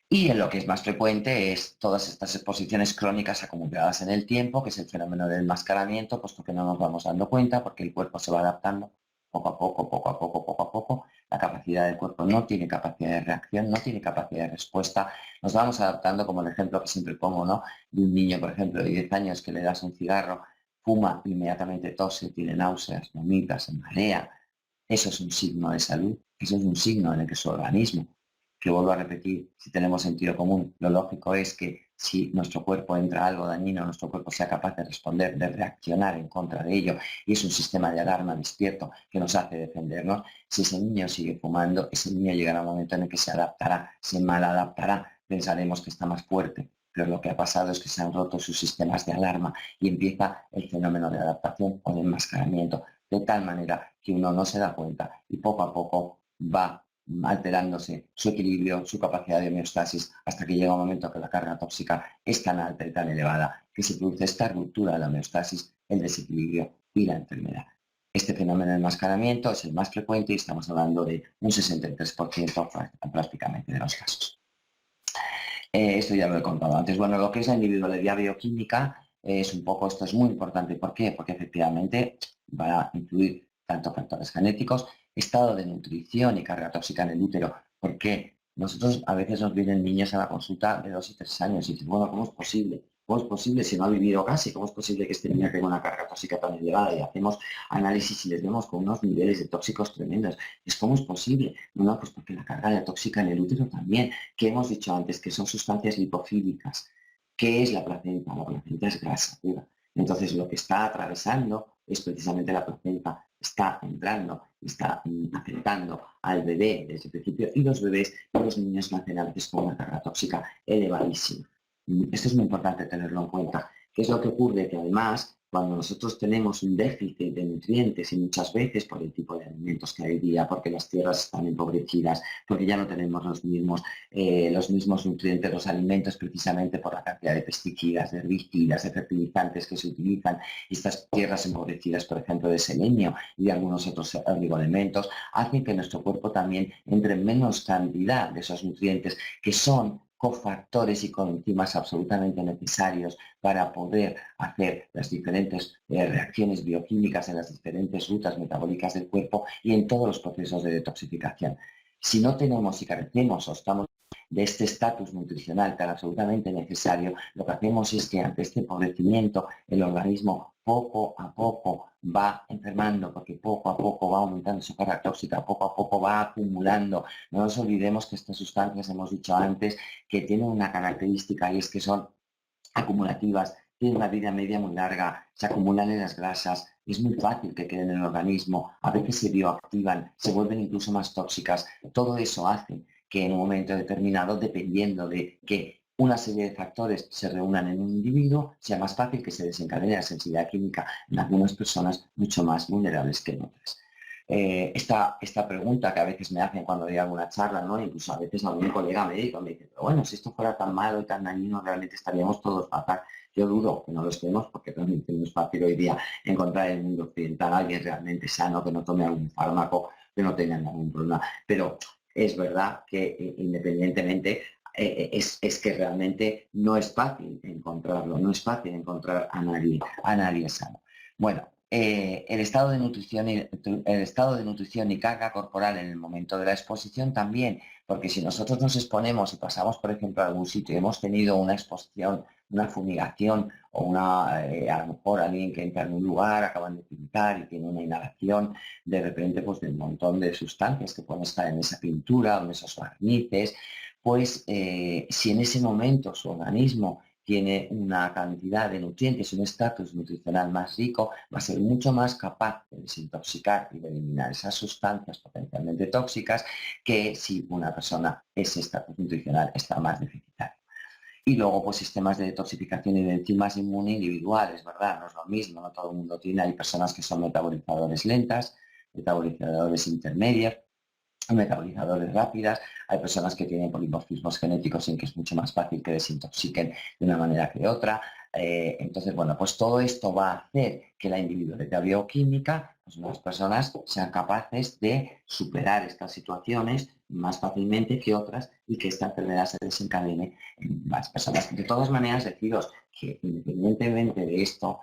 Y en lo que es más frecuente es todas estas exposiciones crónicas acumuladas en el tiempo, que es el fenómeno del enmascaramiento, puesto que no nos vamos dando cuenta porque el cuerpo se va adaptando poco a poco, poco a poco, poco a poco. La capacidad del cuerpo no tiene capacidad de reacción, no tiene capacidad de respuesta. Nos vamos adaptando, como el ejemplo que siempre pongo, ¿no? De un niño, por ejemplo, de 10 años que le das un cigarro, fuma, inmediatamente tose, tiene náuseas, vomita, se marea. Eso es un signo de salud, eso es un signo en el que su organismo, que vuelvo a repetir, si tenemos sentido común, lo lógico es que si nuestro cuerpo entra algo dañino, nuestro cuerpo sea capaz de responder, de reaccionar en contra de ello, y es un sistema de alarma despierto que nos hace defendernos. Si ese niño sigue fumando, ese niño llegará un momento en el que se adaptará, se maladaptará, pensaremos que está más fuerte, pero lo que ha pasado es que se han roto sus sistemas de alarma y empieza el fenómeno de adaptación o de enmascaramiento, de tal manera que uno no se da cuenta y poco a poco va alterándose su equilibrio, su capacidad de homeostasis, hasta que llega un momento que la carga tóxica es tan alta y tan elevada que se produce esta ruptura de la homeostasis, el desequilibrio y la enfermedad. Este fenómeno de enmascaramiento es el más frecuente y estamos hablando de un 63% prácticamente de los casos. Esto ya lo he contado antes. Bueno, lo que es la individualidad bioquímica es un poco, esto es muy importante. ¿Por qué? Porque efectivamente va a influir tanto factores genéticos, estado de nutrición y carga tóxica en el útero. ¿Por qué? Nosotros a veces nos vienen niños a la consulta de 2 y 3 años y dicen, bueno, ¿cómo es posible ¿Cómo es posible si no ha vivido casi? ¿Cómo es posible que este niño tenga una carga tóxica tan elevada? Y hacemos análisis y les vemos con unos niveles de tóxicos tremendos. ¿Cómo es posible? No, no, pues porque la carga de tóxica en el útero también, que hemos dicho antes, que son sustancias lipofílicas. ¿Qué es la placenta? La placenta es grasa pura. Entonces, lo que está atravesando es precisamente la placenta, está entrando, está afectando al bebé desde el principio, y los bebés y los niños nacen a veces con una carga tóxica elevadísima. Esto es muy importante tenerlo en cuenta. ¿Qué es lo que ocurre? Que además, cuando nosotros tenemos un déficit de nutrientes, y muchas veces por el tipo de alimentos que hay hoy día, porque las tierras están empobrecidas, porque ya no tenemos los mismos nutrientes, los alimentos, precisamente por la cantidad de pesticidas, de herbicidas, de fertilizantes que se utilizan, y estas tierras empobrecidas, por ejemplo, de selenio y de algunos otros oligoelementos, hacen que nuestro cuerpo también entre en menos cantidad de esos nutrientes que son cofactores y coenzimas absolutamente necesarios para poder hacer las diferentes reacciones bioquímicas en las diferentes rutas metabólicas del cuerpo y en todos los procesos de detoxificación. Si no tenemos y carecemos o estamos de este estatus nutricional tan absolutamente necesario, lo que hacemos es que ante este empobrecimiento el organismo poco a poco va enfermando, porque poco a poco va aumentando su carga tóxica, poco a poco va acumulando. No nos olvidemos que estas sustancias, hemos dicho antes, que tienen una característica, y es que son acumulativas, tienen una vida media muy larga, se acumulan en las grasas, es muy fácil que queden en el organismo, a veces se bioactivan, se vuelven incluso más tóxicas. Todo eso hace que en un momento determinado, dependiendo de que una serie de factores se reúnan en un individuo, sea más fácil que se desencadene la sensibilidad química en algunas personas mucho más vulnerables que en otras. Esta pregunta que a veces me hacen cuando doy alguna charla, ¿no? Incluso a veces algún colega médico me dice, pero bueno, si esto fuera tan malo y tan dañino, realmente estaríamos todos fatal. Yo dudo que no lo estemos, porque realmente no es fácil hoy día encontrar en el mundo occidental a alguien realmente sano, que no tome algún fármaco, que no tenga ningún problema. Pero es verdad que independientemente es que realmente no es fácil encontrarlo, no es fácil encontrar a nadie sano. Bueno, el estado de nutrición y carga corporal en el momento de la exposición también, porque si nosotros nos exponemos y pasamos, por ejemplo, a algún sitio y hemos tenido una exposición, una fumigación o a lo mejor alguien que entra en un lugar, acaban de pintar y tiene una inhalación de repente pues de un montón de sustancias que pueden estar en esa pintura o en esos barnices, pues si en ese momento su organismo tiene una cantidad de nutrientes, un estatus nutricional más rico, va a ser mucho más capaz de desintoxicar y de eliminar esas sustancias potencialmente tóxicas que si una persona, ese estatus nutricional está más deficitario. Y luego, pues sistemas de detoxificación y de enzimas inmunes individuales, ¿verdad? No es lo mismo, no todo el mundo tiene. Hay personas que son metabolizadores lentas, metabolizadores intermedios, metabolizadores rápidas, hay personas que tienen polimorfismos genéticos en que es mucho más fácil que desintoxiquen de una manera que otra. Entonces, bueno, pues todo esto va a hacer que la individualidad bioquímica, pues unas personas sean capaces de superar estas situaciones más fácilmente que otras y que esta enfermedad se desencadene en más personas. De todas maneras, deciros que independientemente de esto,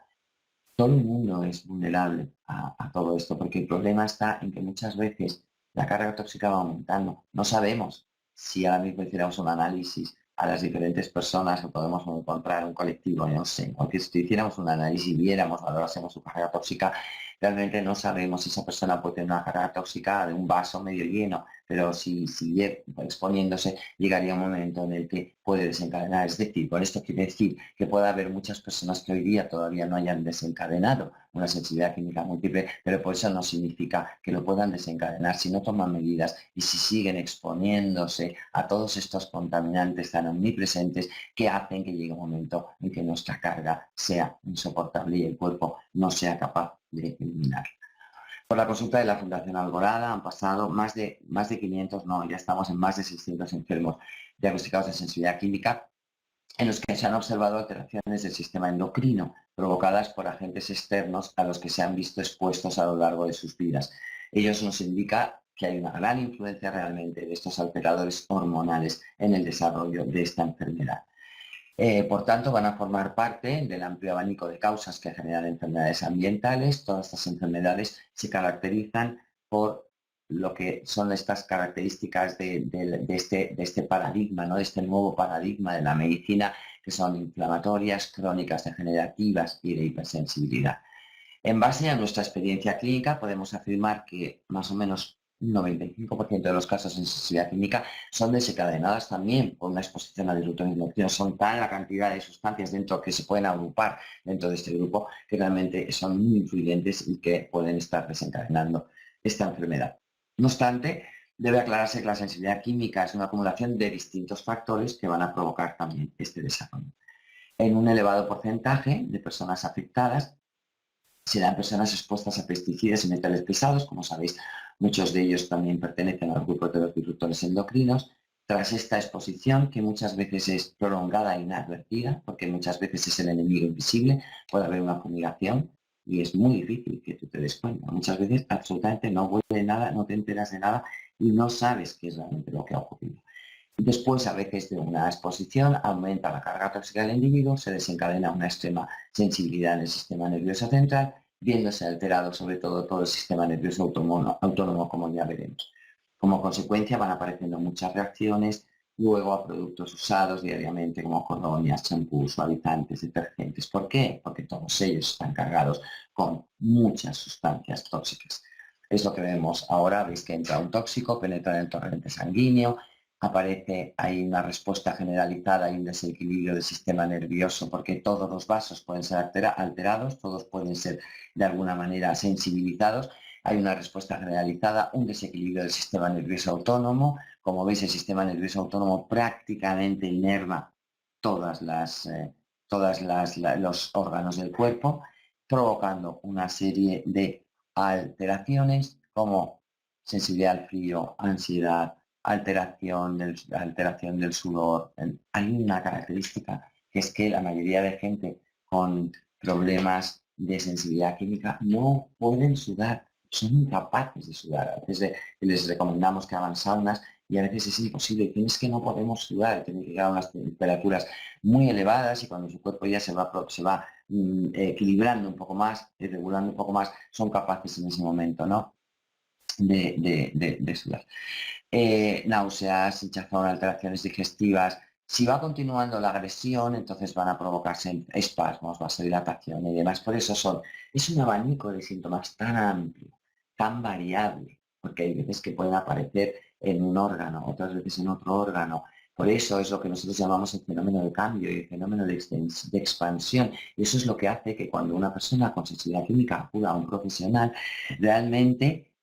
todo el mundo es vulnerable a todo esto, porque el problema está en que muchas veces la carga tóxica va aumentando. No sabemos si ahora mismo hiciéramos un análisis a las diferentes personas que podemos encontrar en un colectivo, no sé, aunque si hiciéramos un análisis y viéramos, valorásemos su carga tóxica, realmente no sabemos si esa persona puede tener una carga tóxica de un vaso medio lleno, pero si sigue exponiéndose, llegaría un momento en el que puede desencadenar. Es decir, con esto quiere decir que puede haber muchas personas que hoy día todavía no hayan desencadenado una sensibilidad química múltiple, pero por eso no significa que lo puedan desencadenar si no toman medidas y si siguen exponiéndose a todos estos contaminantes tan omnipresentes que hacen que llegue un momento en que nuestra carga sea insoportable y el cuerpo no sea capaz de eliminar. Por la consulta de la Fundación Alborada han pasado más de 500, no, ya estamos en más de 600 enfermos diagnosticados de sensibilidad química, en los que se han observado alteraciones del sistema endocrino provocadas por agentes externos a los que se han visto expuestos a lo largo de sus vidas. Ellos nos indican que hay una gran influencia realmente de estos alteradores hormonales en el desarrollo de esta enfermedad. Por tanto, van a formar parte del amplio abanico de causas que generan enfermedades ambientales. Todas estas enfermedades se caracterizan por lo que son estas características de este paradigma, ¿no? De este nuevo paradigma de la medicina, que son inflamatorias, crónicas, degenerativas y de hipersensibilidad. En base a nuestra experiencia clínica, podemos afirmar que más o menos un 95% de los casos en sensibilidad química son desencadenadas también por una exposición a disruptores endocrinos. Son tal la cantidad de sustancias dentro que se pueden agrupar dentro de este grupo que realmente son muy influyentes y que pueden estar desencadenando esta enfermedad. No obstante, debe aclararse que la sensibilidad química es una acumulación de distintos factores que van a provocar también este desarrollo. En un elevado porcentaje de personas afectadas se dan personas expuestas a pesticidas y metales pesados, como sabéis, muchos de ellos también pertenecen al grupo de los disruptores endocrinos. Tras esta exposición, que muchas veces es prolongada e inadvertida, porque muchas veces es el enemigo invisible, puede haber una fumigación y es muy difícil que tú te des cuenta. Muchas veces absolutamente no vuelve nada, no te enteras de nada y no sabes qué es realmente lo que ha ocurrido. Después, a veces de una exposición, aumenta la carga tóxica del individuo, se desencadena una extrema sensibilidad en el sistema nervioso central, viéndose alterado sobre todo el sistema nervioso autónomo, como ya veremos. Como consecuencia van apareciendo muchas reacciones luego a productos usados diariamente como colonias, champús, suavizantes, detergentes. ¿Por qué? Porque todos ellos están cargados con muchas sustancias tóxicas. Es lo que vemos ahora, veis que entra un tóxico, penetra en el torrente sanguíneo, aparece ahí una respuesta generalizada y un desequilibrio del sistema nervioso, porque todos los vasos pueden ser alterados, todos pueden ser de alguna manera sensibilizados. Hay una respuesta generalizada, un desequilibrio del sistema nervioso autónomo. Como veis, el sistema nervioso autónomo prácticamente inerva los órganos del cuerpo, provocando una serie de alteraciones como sensibilidad al frío, ansiedad, alteración del sudor. Hay una característica que es que la mayoría de gente con problemas de sensibilidad química no pueden sudar, son incapaces de sudar. A veces les recomendamos que hagan saunas y a veces es imposible. Dicen, es que no podemos sudar, tienen que llegar a unas temperaturas muy elevadas y cuando su cuerpo ya se va equilibrando un poco más, regulando un poco más, son capaces en ese momento, ¿no? de sudar. Náuseas, hinchazón, alteraciones digestivas. Si va continuando la agresión, entonces van a provocarse espasmos, vasodilatación y demás. Por eso es un abanico de síntomas tan amplio, tan variable, porque hay veces que pueden aparecer en un órgano, otras veces en otro órgano. Por eso es lo que nosotros llamamos el fenómeno de cambio y el fenómeno de expansión. Y eso es lo que hace que cuando una persona con sensibilidad química acuda a un profesional, realmente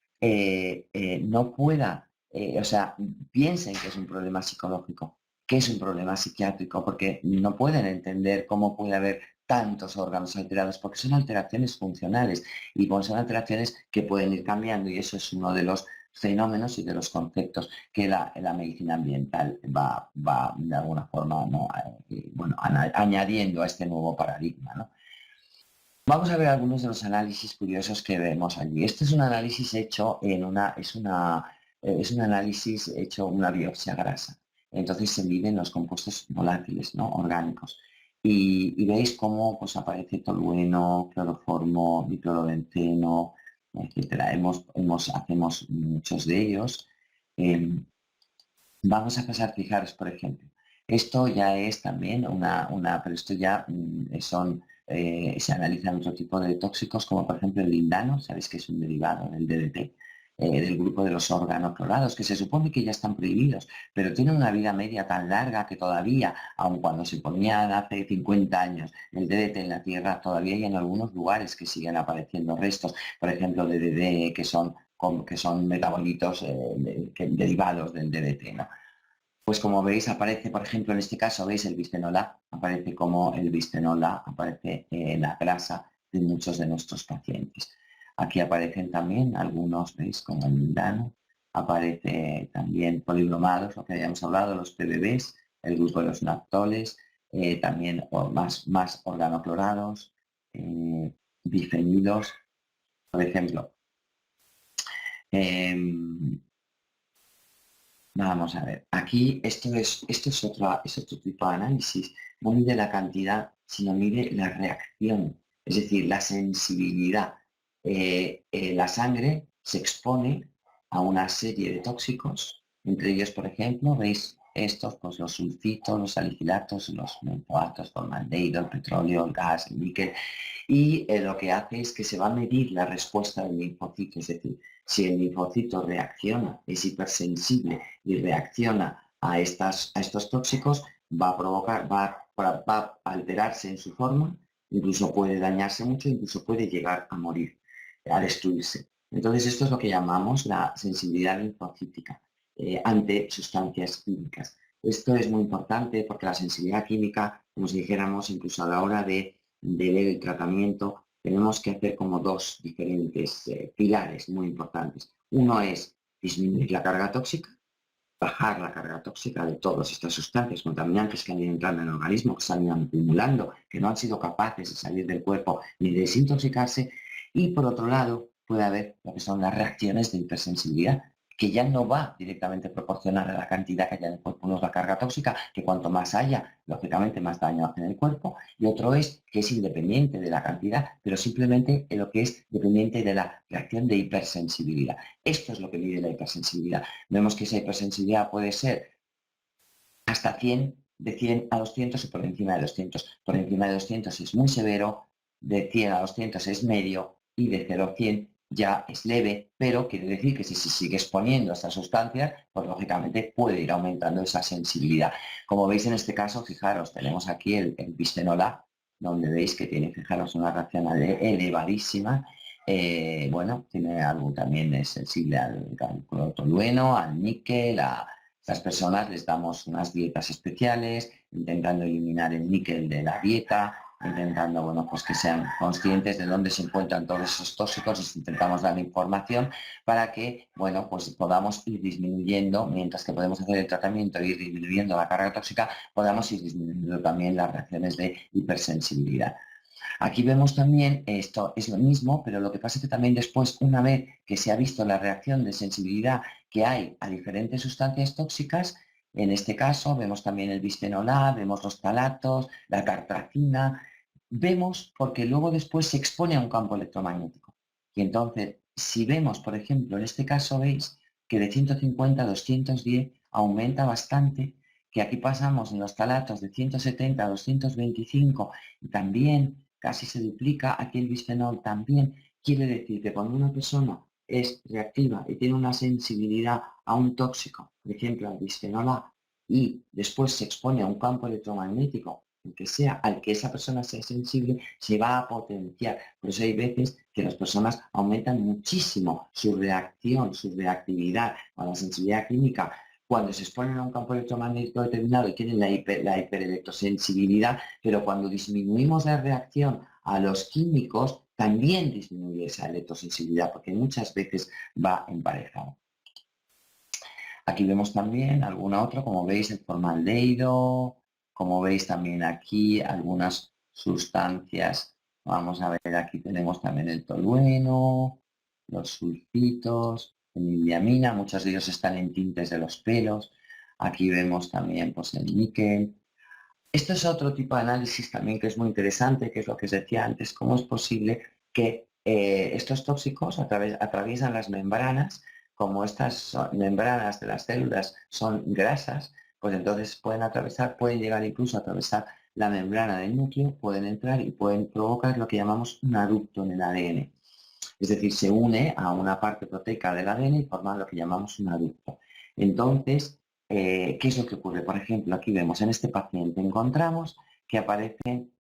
no pueda, o sea, piensen que es un problema psicológico, que es un problema psiquiátrico, porque no pueden entender cómo puede haber tantos órganos alterados, porque son alteraciones funcionales y son alteraciones que pueden ir cambiando y eso es uno de los fenómenos y de los conceptos que la medicina ambiental va de alguna forma, ¿no? Añadiendo a este nuevo paradigma, ¿no? Vamos a ver algunos de los análisis curiosos que vemos allí. Este es un análisis hecho es un análisis hecho una biopsia grasa. Entonces se miden los compuestos volátiles, ¿no? Orgánicos. Y veis cómo pues, aparece tolueno, cloroformo, diclorobenceno, etcétera. Hacemos muchos de ellos. Vamos a pasar, fijaros, por ejemplo. Esto ya es también pero esto ya se analizan otro tipo de tóxicos, como por ejemplo el lindano, sabéis que es un derivado del DDT, del grupo de los organoclorados, que se supone que ya están prohibidos, pero tienen una vida media tan larga que todavía, aun cuando se ponían hace 50 años el DDT en la Tierra, todavía hay en algunos lugares que siguen apareciendo restos, por ejemplo, de DDT, que son metabolitos derivados del DDT, ¿no? Pues como veis aparece, por ejemplo, en este caso, veis el bisfenol A, aparece como el bisfenol A aparece en la grasa de muchos de nuestros pacientes. Aquí aparecen también algunos, veis, como el lindano, aparece también polibromados, lo que habíamos hablado, los PBBs, el grupo de los naptoles, también más organoclorados, bifenilos, por ejemplo. Vamos a ver, aquí es otro tipo de análisis. No mide la cantidad, sino mide la reacción, es decir, la sensibilidad. La sangre se expone a una serie de tóxicos, entre ellos, por ejemplo, veis estos, pues los sulfitos, los salicilatos, los benzoatos, formaldehído, el petróleo, el gas, el níquel, y lo que hace es que se va a medir la respuesta del linfocito, es decir, si el linfocito reacciona, es hipersensible y reacciona a estos tóxicos, va a provocar, va a alterarse en su forma, incluso puede dañarse mucho, incluso puede llegar a morir, a destruirse. Entonces, esto es lo que llamamos la sensibilidad linfocítica ante sustancias químicas. Esto es muy importante porque la sensibilidad química, como si dijéramos, incluso a la hora de ver el tratamiento, tenemos que hacer como dos diferentes pilares muy importantes. Uno es disminuir la carga tóxica, bajar la carga tóxica de todas estas sustancias contaminantes que han ido entrando en el organismo, que se han ido acumulando, que no han sido capaces de salir del cuerpo ni de desintoxicarse. Y por otro lado, puede haber lo que son las reacciones de hipersensibilidad, que ya no va directamente proporcional a la cantidad que haya en el cuerpo. Uno es la carga tóxica, que cuanto más haya, lógicamente más daño hace en el cuerpo, y otro es que es independiente de la cantidad, pero simplemente en lo que es dependiente de la reacción de hipersensibilidad. Esto es lo que mide la hipersensibilidad. Vemos que esa hipersensibilidad puede ser hasta 100, de 100 a 200 y por encima de 200. Por encima de 200 es muy severo, de 100 a 200 es medio y de 0 a 100 ya es leve, pero quiere decir que si se sigue exponiendo a estas sustancias, pues lógicamente puede ir aumentando esa sensibilidad. Como veis en este caso, fijaros, tenemos aquí el bisfenol A, donde veis que tiene, fijaros, una reacción elevadísima. Bueno, tiene algo también es sensible al clorotolueno, al níquel, a estas personas les damos unas dietas especiales, intentando eliminar el níquel de la dieta, intentando, bueno, pues que sean conscientes de dónde se encuentran todos esos tóxicos, les intentamos dar información para que, bueno, pues podamos ir disminuyendo, mientras que podemos hacer el tratamiento e ir disminuyendo la carga tóxica, podamos ir disminuyendo también las reacciones de hipersensibilidad. Aquí vemos también, esto es lo mismo, pero lo que pasa es que también después, una vez que se ha visto la reacción de sensibilidad que hay a diferentes sustancias tóxicas, en este caso vemos también el bisfenol A, vemos los talatos, la tartracina, vemos porque luego después se expone a un campo electromagnético. Y entonces, si vemos, por ejemplo, en este caso veis que de 150 a 210 aumenta bastante, que aquí pasamos en los talatos de 170 a 225 y también casi se duplica, aquí el bisfenol también. Quiere decir que cuando una persona es reactiva y tiene una sensibilidad a un tóxico, por ejemplo al bisfenol A, y después se expone a un campo electromagnético, el que sea, al que esa persona sea sensible, se va a potenciar. Por eso hay veces que las personas aumentan muchísimo su reacción, su reactividad a la sensibilidad clínica cuando se exponen a un campo electromagnético determinado y tienen la hiperelectrosensibilidad, pero cuando disminuimos la reacción a los químicos, también disminuye esa electrosensibilidad, porque muchas veces va emparejado. Aquí vemos también alguna otra, como veis, el formaldehído, como veis también aquí algunas sustancias. Vamos a ver, aquí tenemos también el tolueno, los sulfitos, fenildiamina, muchos de ellos están en tintes de los pelos. Aquí vemos también pues, el níquel. Esto es otro tipo de análisis también que es muy interesante, que es lo que os decía antes, cómo es posible que estos tóxicos atraviesan las membranas, como estas membranas de las células son grasas, pues entonces pueden atravesar, pueden llegar incluso a atravesar la membrana del núcleo, pueden entrar y pueden provocar lo que llamamos un aducto en el ADN. Es decir, se une a una parte proteica del ADN y forma lo que llamamos un aducto. Entonces, ¿qué es lo que ocurre? Por ejemplo, aquí vemos en este paciente, encontramos que aparecen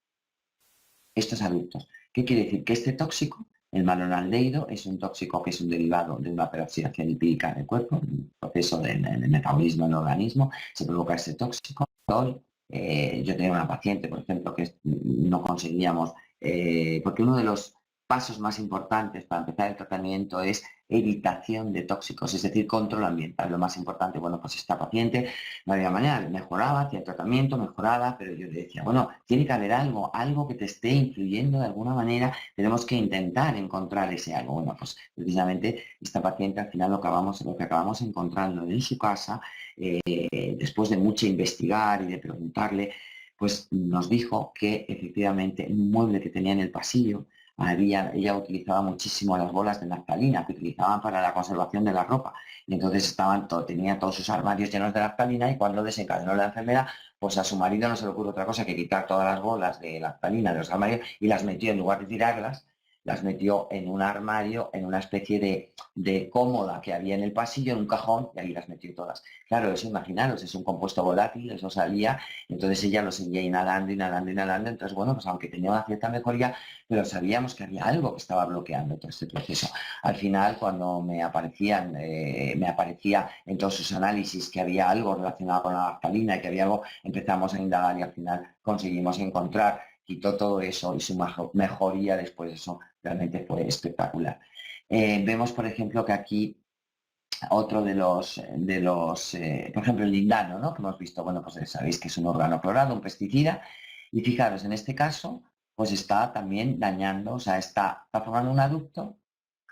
estos aductos. ¿Qué quiere decir? Que este tóxico, el malonaldehído, es un tóxico que es un derivado de una peroxidación lipídica del cuerpo, un proceso del metabolismo del organismo, se provoca este tóxico. Yo tenía una paciente, por ejemplo, que no conseguíamos, porque uno de los pasos más importantes para empezar el tratamiento es evitación de tóxicos, es decir, control ambiental. Lo más importante, bueno, pues esta paciente no había manera, mejoraba, hacía el tratamiento, mejoraba, pero yo le decía, bueno, tiene que haber algo, algo que te esté influyendo de alguna manera, tenemos que intentar encontrar ese algo. Bueno, pues precisamente esta paciente al final lo que acabamos encontrando en su casa, después de mucho investigar y de preguntarle, pues nos dijo que efectivamente un mueble que tenía en el pasillo ella utilizaba muchísimo las bolas de naftalina que utilizaban para la conservación de la ropa. Y entonces tenía todos sus armarios llenos de naftalina y cuando desencadenó la enfermedad, pues a su marido no se le ocurre otra cosa que quitar todas las bolas de naftalina de los armarios y las metió, en lugar de tirarlas, las metió en un armario, en una especie de cómoda que había en el pasillo, en un cajón, y ahí las metió todas. Claro, eso imaginaros, es un compuesto volátil, eso salía, entonces ella lo seguía inhalando, inhalando, inhalando, entonces bueno, pues aunque tenía una cierta mejoría, pero sabíamos que había algo que estaba bloqueando todo este proceso. Al final, cuando me aparecía en todos sus análisis que había algo relacionado con la naftalina y que había algo, empezamos a indagar y al final conseguimos encontrar, quitó todo eso y su mejoría después de eso realmente fue espectacular. Vemos, por ejemplo, que aquí otro por ejemplo, el lindano, ¿no? Que hemos visto, bueno, pues sabéis que es un órgano clorado, un pesticida, y fijaros, en este caso, pues está también dañando, o sea, está formando un aducto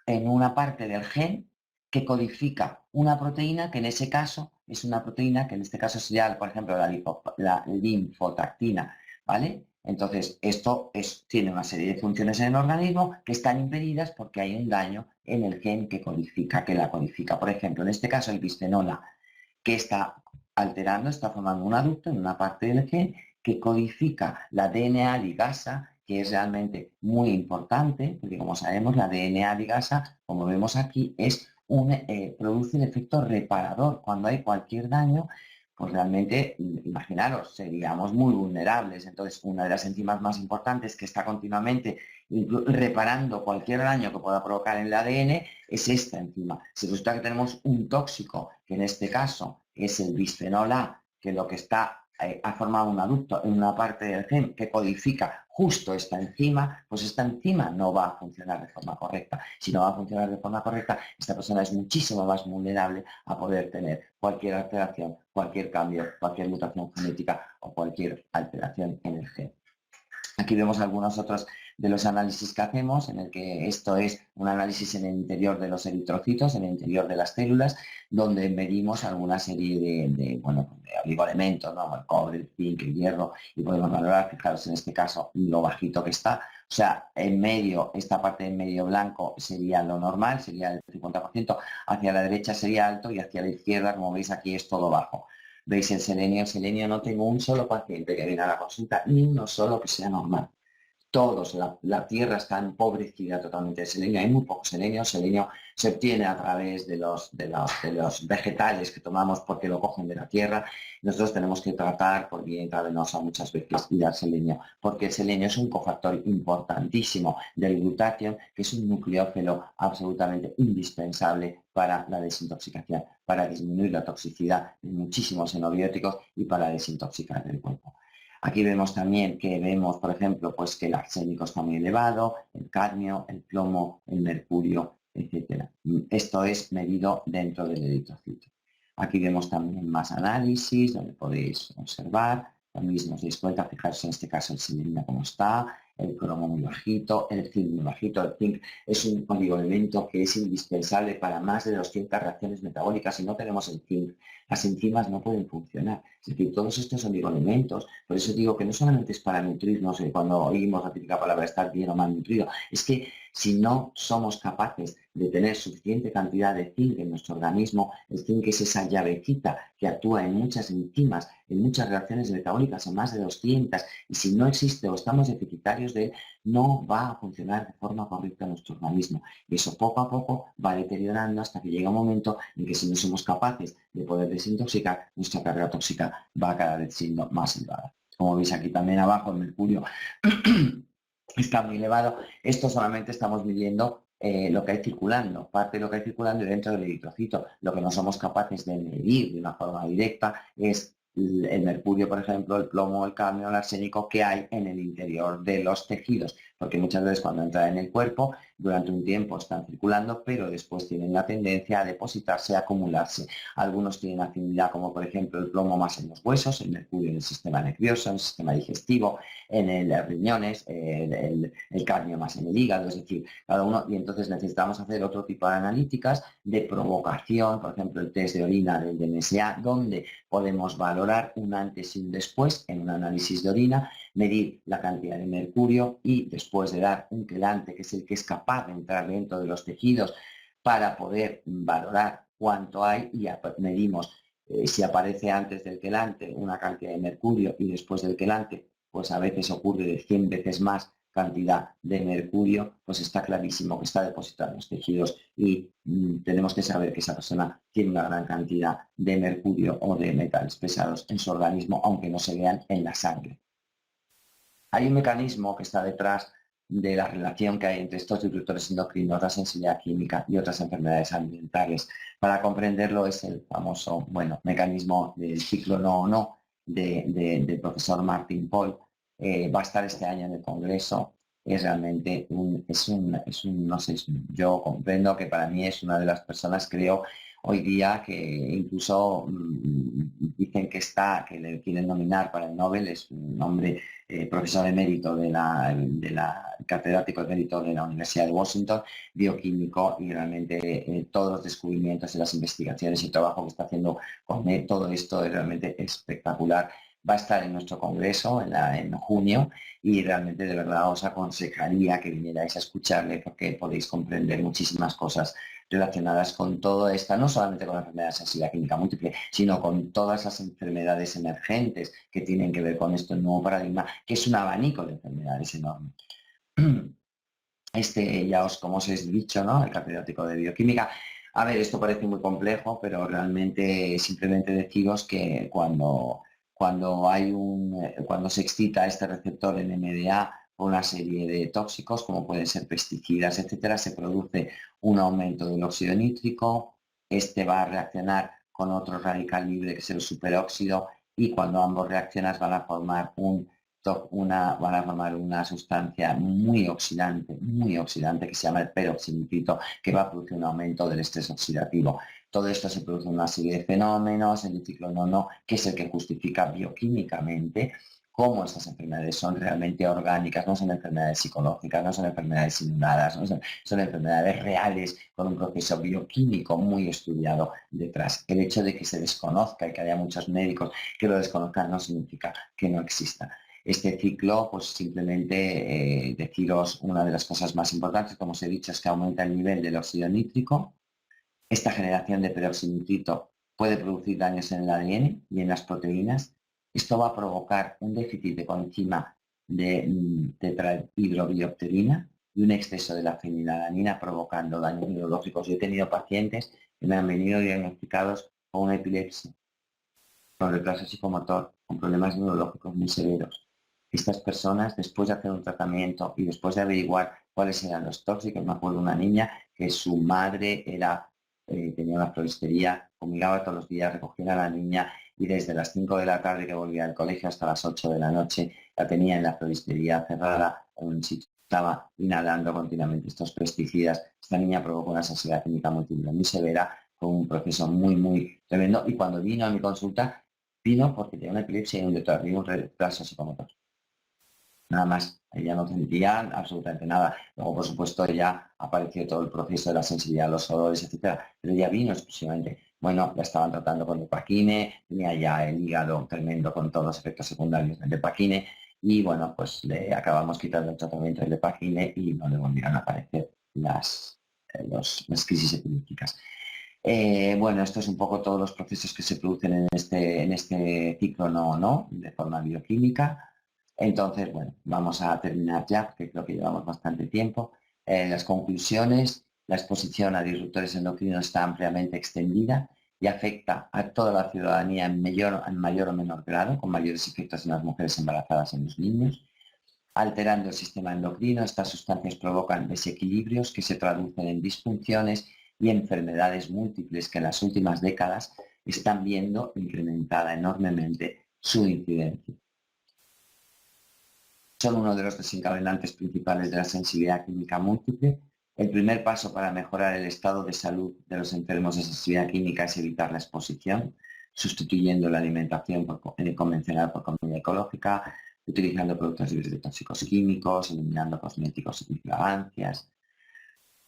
en una parte del gen que codifica una proteína que en ese caso es una proteína que en este caso sería, por ejemplo, la linfotactina, ¿vale? Entonces, esto tiene una serie de funciones en el organismo que están impedidas porque hay un daño en el gen que la codifica. Por ejemplo, en este caso el bisfenol A, que está alterando, está formando un aducto en una parte del gen que codifica la DNA ligasa, que es realmente muy importante, porque como sabemos, la DNA ligasa, como vemos aquí, produce el efecto reparador. Cuando hay cualquier daño, pues realmente, imaginaros, seríamos muy vulnerables. Entonces, una de las enzimas más importantes que está continuamente reparando cualquier daño que pueda provocar en el ADN es esta enzima. Si resulta que tenemos un tóxico, que en este caso es el bisfenol A, que lo que ha formado un aducto en una parte del gen que codifica justo esta enzima, pues esta enzima no va a funcionar de forma correcta. Si no va a funcionar de forma correcta, esta persona es muchísimo más vulnerable a poder tener cualquier alteración, cualquier cambio, cualquier mutación genética o cualquier alteración en el gen. Aquí vemos algunos otros de los análisis que hacemos, en el que esto es un análisis en el interior de los eritrocitos, en el interior de las células, donde medimos alguna serie de oligoelementos, ¿no? El cobre, el zinc, el hierro, y podemos valorar, fijaros en este caso, lo bajito que está. O sea, en medio, esta parte en medio blanco sería lo normal, sería el 50%, hacia la derecha sería alto y hacia la izquierda, como veis aquí, es todo bajo. ¿Veis el selenio? El selenio, no tengo un solo paciente que viene a la consulta, ni uno solo que sea normal. Todos, la tierra está empobrecida totalmente de selenio, hay muy poco selenio, el selenio se obtiene a través de los vegetales que tomamos porque lo cogen de la tierra. Nosotros tenemos que tratar por vía intravenosa muchas veces y dar selenio, porque el selenio es un cofactor importantísimo del glutatión, que es un nucleófilo absolutamente indispensable para la desintoxicación, para disminuir la toxicidad de muchísimos xenobióticos y para desintoxicar el cuerpo. Aquí vemos también por ejemplo, pues que el arsénico está muy elevado, el cadmio, el plomo, el mercurio, etcétera. Esto es medido dentro del eritrocito. Aquí vemos también más análisis, donde podéis observar. Lo mismo os dais cuenta, fijaros en este caso el selenio como está, el cromo muy bajito, el zinc muy bajito. El zinc es un oligoelemento que es indispensable para más de 200 reacciones metabólicas. Si no tenemos el zinc, las enzimas no pueden funcionar. Es decir, todos estos oligoelementos, por eso digo que no solamente es para nutrirnos, cuando oímos la típica palabra estar bien o mal nutrido, es que si no somos capaces de tener suficiente cantidad de zinc en nuestro organismo, el zinc es esa llavecita que actúa en muchas enzimas, en muchas reacciones metabólicas, en más de 200, y si no existe o estamos deficitarios de él, no va a funcionar de forma correcta nuestro organismo. Y eso poco a poco va deteriorando hasta que llega un momento en que si no somos capaces de poder desintoxicar, nuestra carga tóxica va cada vez siendo más elevada. Como veis aquí también abajo, el mercurio está muy elevado. Esto solamente estamos midiendo lo que hay circulando, parte de lo que hay circulando dentro del eritrocito. Lo que no somos capaces de medir de una forma directa es el mercurio, por ejemplo, el plomo, el cadmio, el arsénico que hay en el interior de los tejidos, porque muchas veces cuando entra en el cuerpo, durante un tiempo están circulando, pero después tienen la tendencia a depositarse, a acumularse. Algunos tienen afinidad, como por ejemplo el plomo más en los huesos, el mercurio en el sistema nervioso, en el sistema digestivo, en los riñones, el cadmio más en el hígado, es decir, cada uno, y entonces necesitamos hacer otro tipo de analíticas de provocación, por ejemplo el test de orina del DMSA, donde podemos valorar un antes y un después en un análisis de orina medir la cantidad de mercurio y después de dar un quelante, que es el que es capaz de entrar dentro de los tejidos para poder valorar cuánto hay, y medimos si aparece antes del quelante una cantidad de mercurio y después del quelante, pues a veces ocurre de 100 veces más cantidad de mercurio, pues está clarísimo que está depositado en los tejidos y tenemos que saber que esa persona tiene una gran cantidad de mercurio o de metales pesados en su organismo, aunque no se vean en la sangre. Hay un mecanismo que está detrás de la relación que hay entre estos disruptores endocrinos, la sensibilidad química y otras enfermedades ambientales. Para comprenderlo es el famoso, mecanismo del ciclo no o no del profesor Martin Pall. Va a estar este año en el Congreso. Es realmente no sé, yo comprendo que para mí es una de las personas, creo, hoy día que incluso dicen que le quieren nominar para el Nobel. Es un hombre profesor emérito de la catedrático emérito de la Universidad de Washington, bioquímico, y realmente todos los descubrimientos y las investigaciones y el trabajo que está haciendo con todo esto es realmente espectacular. Va a estar en nuestro congreso en junio, y realmente de verdad os aconsejaría que vinierais a escucharle, porque podéis comprender muchísimas cosas relacionadas con todo esta, no solamente con la enfermedad de sensibilidad química múltiple, sino con todas las enfermedades emergentes que tienen que ver con este nuevo paradigma, que es un abanico de enfermedades enorme. Como os he dicho, ¿no? El catedrático de bioquímica. A ver, esto parece muy complejo, pero realmente simplemente deciros que cuando se excita este receptor en NMDA por una serie de tóxicos, como pueden ser pesticidas, etcétera, se produce un aumento del óxido nítrico. Este va a reaccionar con otro radical libre, que es el superóxido, y cuando ambos reaccionan van a formar una sustancia muy oxidante, que se llama el peroxinitrito, que va a producir un aumento del estrés oxidativo. Todo esto se produce en una serie de fenómenos, en el ciclo no, que es el que justifica bioquímicamente cómo estas enfermedades son realmente orgánicas, no son enfermedades psicológicas, no son enfermedades simuladas, son enfermedades reales con un proceso bioquímico muy estudiado detrás. El hecho de que se desconozca y que haya muchos médicos que lo desconozcan no significa que no exista. Este ciclo, pues simplemente deciros una de las cosas más importantes, como os he dicho, es que aumenta el nivel del óxido nítrico. Esta generación de peroxinitrito puede producir daños en el ADN y en las proteínas. Esto va a provocar un déficit de coenzima de tetrahidrobiopterina y un exceso de la fenilalanina, provocando daños neurológicos. Yo he tenido pacientes que me han venido diagnosticados con una epilepsia, con retraso psicomotor, con problemas neurológicos muy severos. Estas personas, después de hacer un tratamiento y después de averiguar cuáles eran los tóxicos, me acuerdo de una niña que su madre tenía una floristería, fumigaba todos los días, recogía a la niña, y desde las 5 de la tarde que volvía al colegio hasta las 8 de la noche la tenía en la floristería cerrada, en un sitio, estaba inhalando continuamente estos pesticidas. Esta niña provocó una sensibilidad química múltiple muy severa, con un proceso muy tremendo, y cuando vino a mi consulta, vino porque tenía una epilepsia y un retraso psicomotor. Nada más, ella no sentía absolutamente nada. Luego, por supuesto, ya apareció todo el proceso de la sensibilidad a los olores, etcétera, pero ella vino exclusivamente. Bueno, la estaban tratando con Lepaquine, tenía ya el hígado tremendo con todos los efectos secundarios del Lepaquine, y bueno, pues le acabamos quitando el tratamiento del Lepaquine y no le volvieron a aparecer las crisis epilépticas. Bueno, esto es un poco todos los procesos que se producen en este ciclo no, de forma bioquímica. Entonces, bueno, vamos a terminar ya, porque creo que llevamos bastante tiempo. Las conclusiones: la exposición a disruptores endocrinos está ampliamente extendida y afecta a toda la ciudadanía en mayor o menor grado, con mayores efectos en las mujeres embarazadas y en los niños. Alterando el sistema endocrino, estas sustancias provocan desequilibrios que se traducen en disfunciones y enfermedades múltiples que en las últimas décadas están viendo incrementada enormemente su incidencia. Son uno de los desencadenantes principales de la sensibilidad química múltiple. El primer paso para mejorar el estado de salud de los enfermos de sensibilidad química es evitar la exposición, sustituyendo la alimentación convencional por comida ecológica, utilizando productos libres de tóxicos químicos, eliminando cosméticos y fragancias.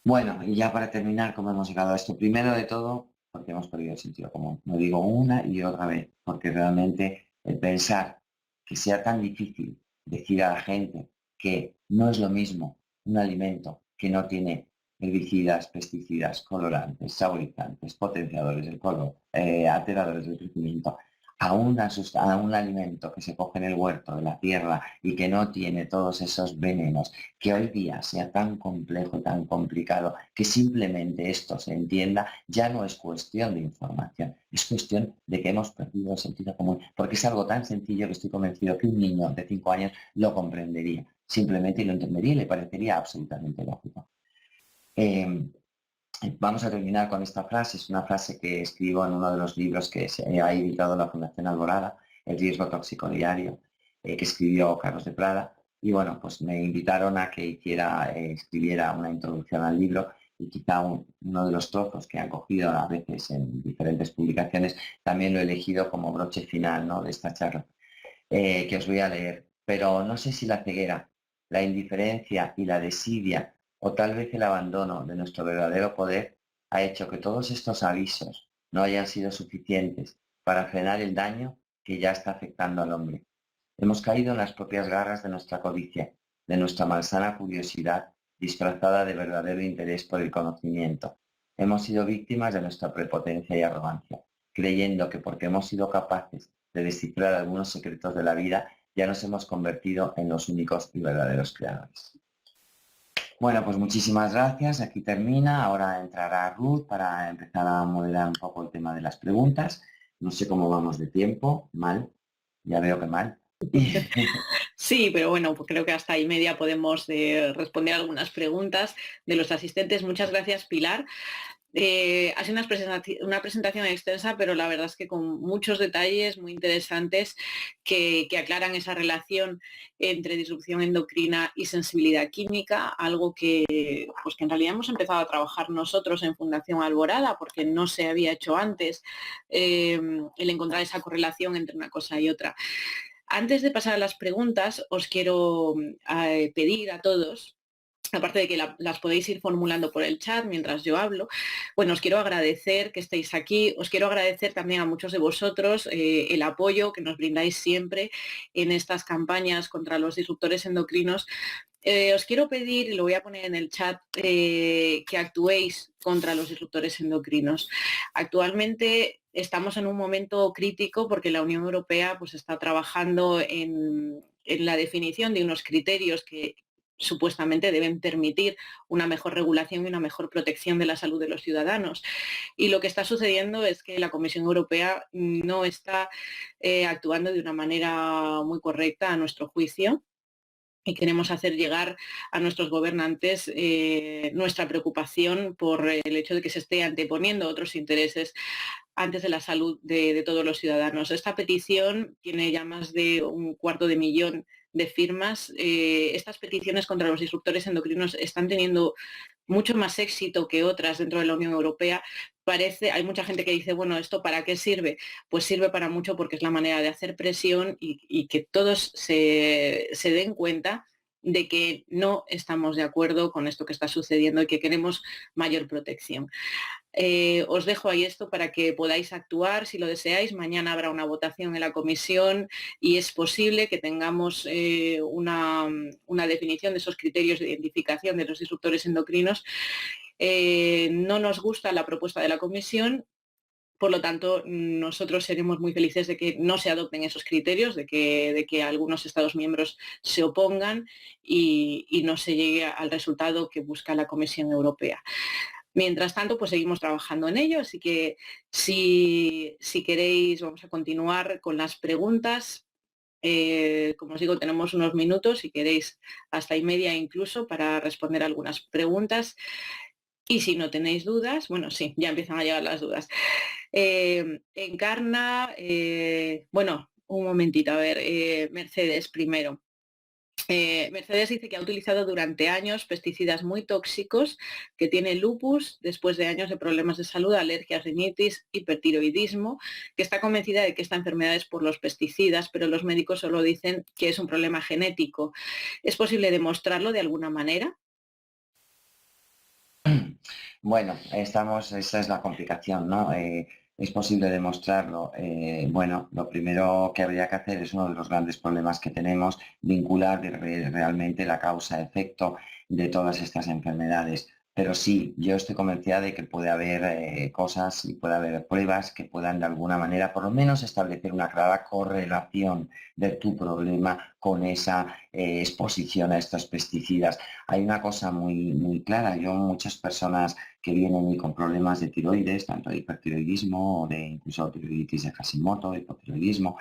Bueno, y ya para terminar, ¿cómo hemos llegado a esto? Primero de todo, porque hemos perdido el sentido común. Lo digo una y otra vez, porque realmente el pensar que sea tan difícil decir a la gente que no es lo mismo un alimento que no tiene herbicidas, pesticidas, colorantes, saborizantes, potenciadores del color, alteradores del crecimiento, a un alimento que se coge en el huerto de la tierra y que no tiene todos esos venenos, que hoy día sea tan complejo y tan complicado que simplemente esto se entienda, ya no es cuestión de información, es cuestión de que hemos perdido el sentido común, porque es algo tan sencillo que estoy convencido que un niño de 5 años lo comprendería, simplemente y lo entendería y le parecería absolutamente lógico. Eh, Vamos a terminar con esta frase, es una frase que escribo en uno de los libros que se ha editado la Fundación Alborada, El riesgo tóxico diario, que escribió Carlos de Prada. Y bueno, pues me invitaron a que escribiera una introducción al libro y quizá uno de los trozos que han cogido a veces en diferentes publicaciones, también lo he elegido como broche final, ¿no?, de esta charla, que os voy a leer. Pero no sé si la ceguera, la indiferencia y la desidia o tal vez el abandono de nuestro verdadero poder ha hecho que todos estos avisos no hayan sido suficientes para frenar el daño que ya está afectando al hombre. Hemos caído en las propias garras de nuestra codicia, de nuestra malsana curiosidad disfrazada de verdadero interés por el conocimiento. Hemos sido víctimas de nuestra prepotencia y arrogancia, creyendo que porque hemos sido capaces de descifrar algunos secretos de la vida, ya nos hemos convertido en los únicos y verdaderos creadores. Bueno, pues muchísimas gracias. Aquí termina. Ahora entrará Ruth para empezar a moderar un poco el tema de las preguntas. No sé cómo vamos de tiempo. Mal. Ya veo que mal. Sí, pero bueno, pues creo que hasta ahí media podemos responder algunas preguntas de los asistentes. Muchas gracias, Pilar. Ha sido una presentación extensa, pero la verdad es que con muchos detalles muy interesantes que aclaran esa relación entre disrupción endocrina y sensibilidad química, algo pues que en realidad hemos empezado a trabajar nosotros en Fundación Alborada, porque no se había hecho antes el encontrar esa correlación entre una cosa y otra. Antes de pasar a las preguntas, os quiero pedir a todos, aparte de que las podéis ir formulando por el chat mientras yo hablo, bueno, os quiero agradecer que estéis aquí, os quiero agradecer también a muchos de vosotros el apoyo que nos brindáis siempre en estas campañas contra los disruptores endocrinos. Os quiero pedir, y lo voy a poner en el chat, que actuéis contra los disruptores endocrinos. Actualmente estamos en un momento crítico porque la Unión Europea pues, está trabajando en la definición de unos criterios que supuestamente deben permitir una mejor regulación y una mejor protección de la salud de los ciudadanos. Y lo que está sucediendo es que la Comisión Europea no está actuando de una manera muy correcta a nuestro juicio. Y queremos hacer llegar a nuestros gobernantes nuestra preocupación por el hecho de que se esté anteponiendo otros intereses antes de la salud de todos los ciudadanos. Esta petición tiene ya más de 250.000 de firmas. Estas peticiones contra los disruptores endocrinos están teniendo mucho más éxito que otras dentro de la Unión Europea. Hay mucha gente que dice, bueno, ¿esto para qué sirve? Pues sirve para mucho porque es la manera de hacer presión y que todos se den cuenta de que no estamos de acuerdo con esto que está sucediendo y que queremos mayor protección. Os dejo ahí esto para que podáis actuar si lo deseáis. Mañana habrá una votación en la comisión y es posible que tengamos una definición de esos criterios de identificación de los disruptores endocrinos. No nos gusta la propuesta de la comisión. Por lo tanto, nosotros seremos muy felices de que no se adopten esos criterios, de que algunos Estados miembros se opongan y no se llegue al resultado que busca la Comisión Europea. Mientras tanto, pues seguimos trabajando en ello, así que si queréis vamos a continuar con las preguntas. Como os digo, tenemos unos minutos, si queréis hasta y media incluso, para responder algunas preguntas. Y si no tenéis dudas, bueno, sí, ya empiezan a llegar las dudas. Encarna, bueno, un momentito, a ver, Mercedes primero. Mercedes dice que ha utilizado durante años pesticidas muy tóxicos, que tiene lupus después de años de problemas de salud, alergias, rinitis, hipertiroidismo, que está convencida de que esta enfermedad es por los pesticidas, pero los médicos solo dicen que es un problema genético. ¿Es posible demostrarlo de alguna manera? Bueno, esa es la complicación, ¿no? ¿Es posible demostrarlo? Bueno, lo primero que habría que hacer es uno de los grandes problemas que tenemos, vincular realmente la causa-efecto de todas estas enfermedades. Pero sí, yo estoy convencida de que puede haber cosas y puede haber pruebas que puedan de alguna manera por lo menos establecer una clara correlación de tu problema con esa exposición a estos pesticidas. Hay una cosa muy clara. Yo, muchas personas que vienen y con problemas de tiroides, tanto de hipertiroidismo o de incluso tiroiditis de Hashimoto, hipotiroidismo.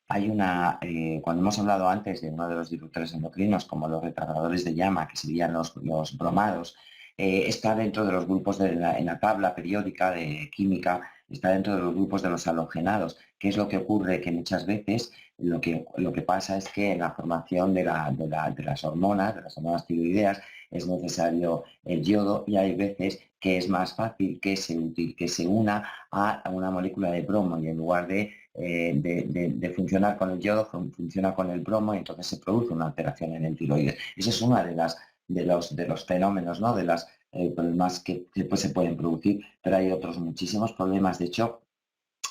Cuando hemos hablado antes de uno de los disruptores endocrinos, como los retardadores de llama, que serían los bromados, está dentro de los grupos en la tabla periódica de química, está dentro de los grupos de los halogenados. ¿Qué es lo que ocurre? Que muchas veces lo que pasa es que en la formación de las hormonas tiroideas, es necesario el yodo y hay veces que es más fácil que se una a una molécula de bromo y en lugar de funcionar con el yodo, funciona con el bromo y entonces se produce una alteración en el tiroides. Esa es una de los fenómenos, ¿no? De los problemas que pues, se pueden producir, pero hay otros muchísimos problemas. De hecho,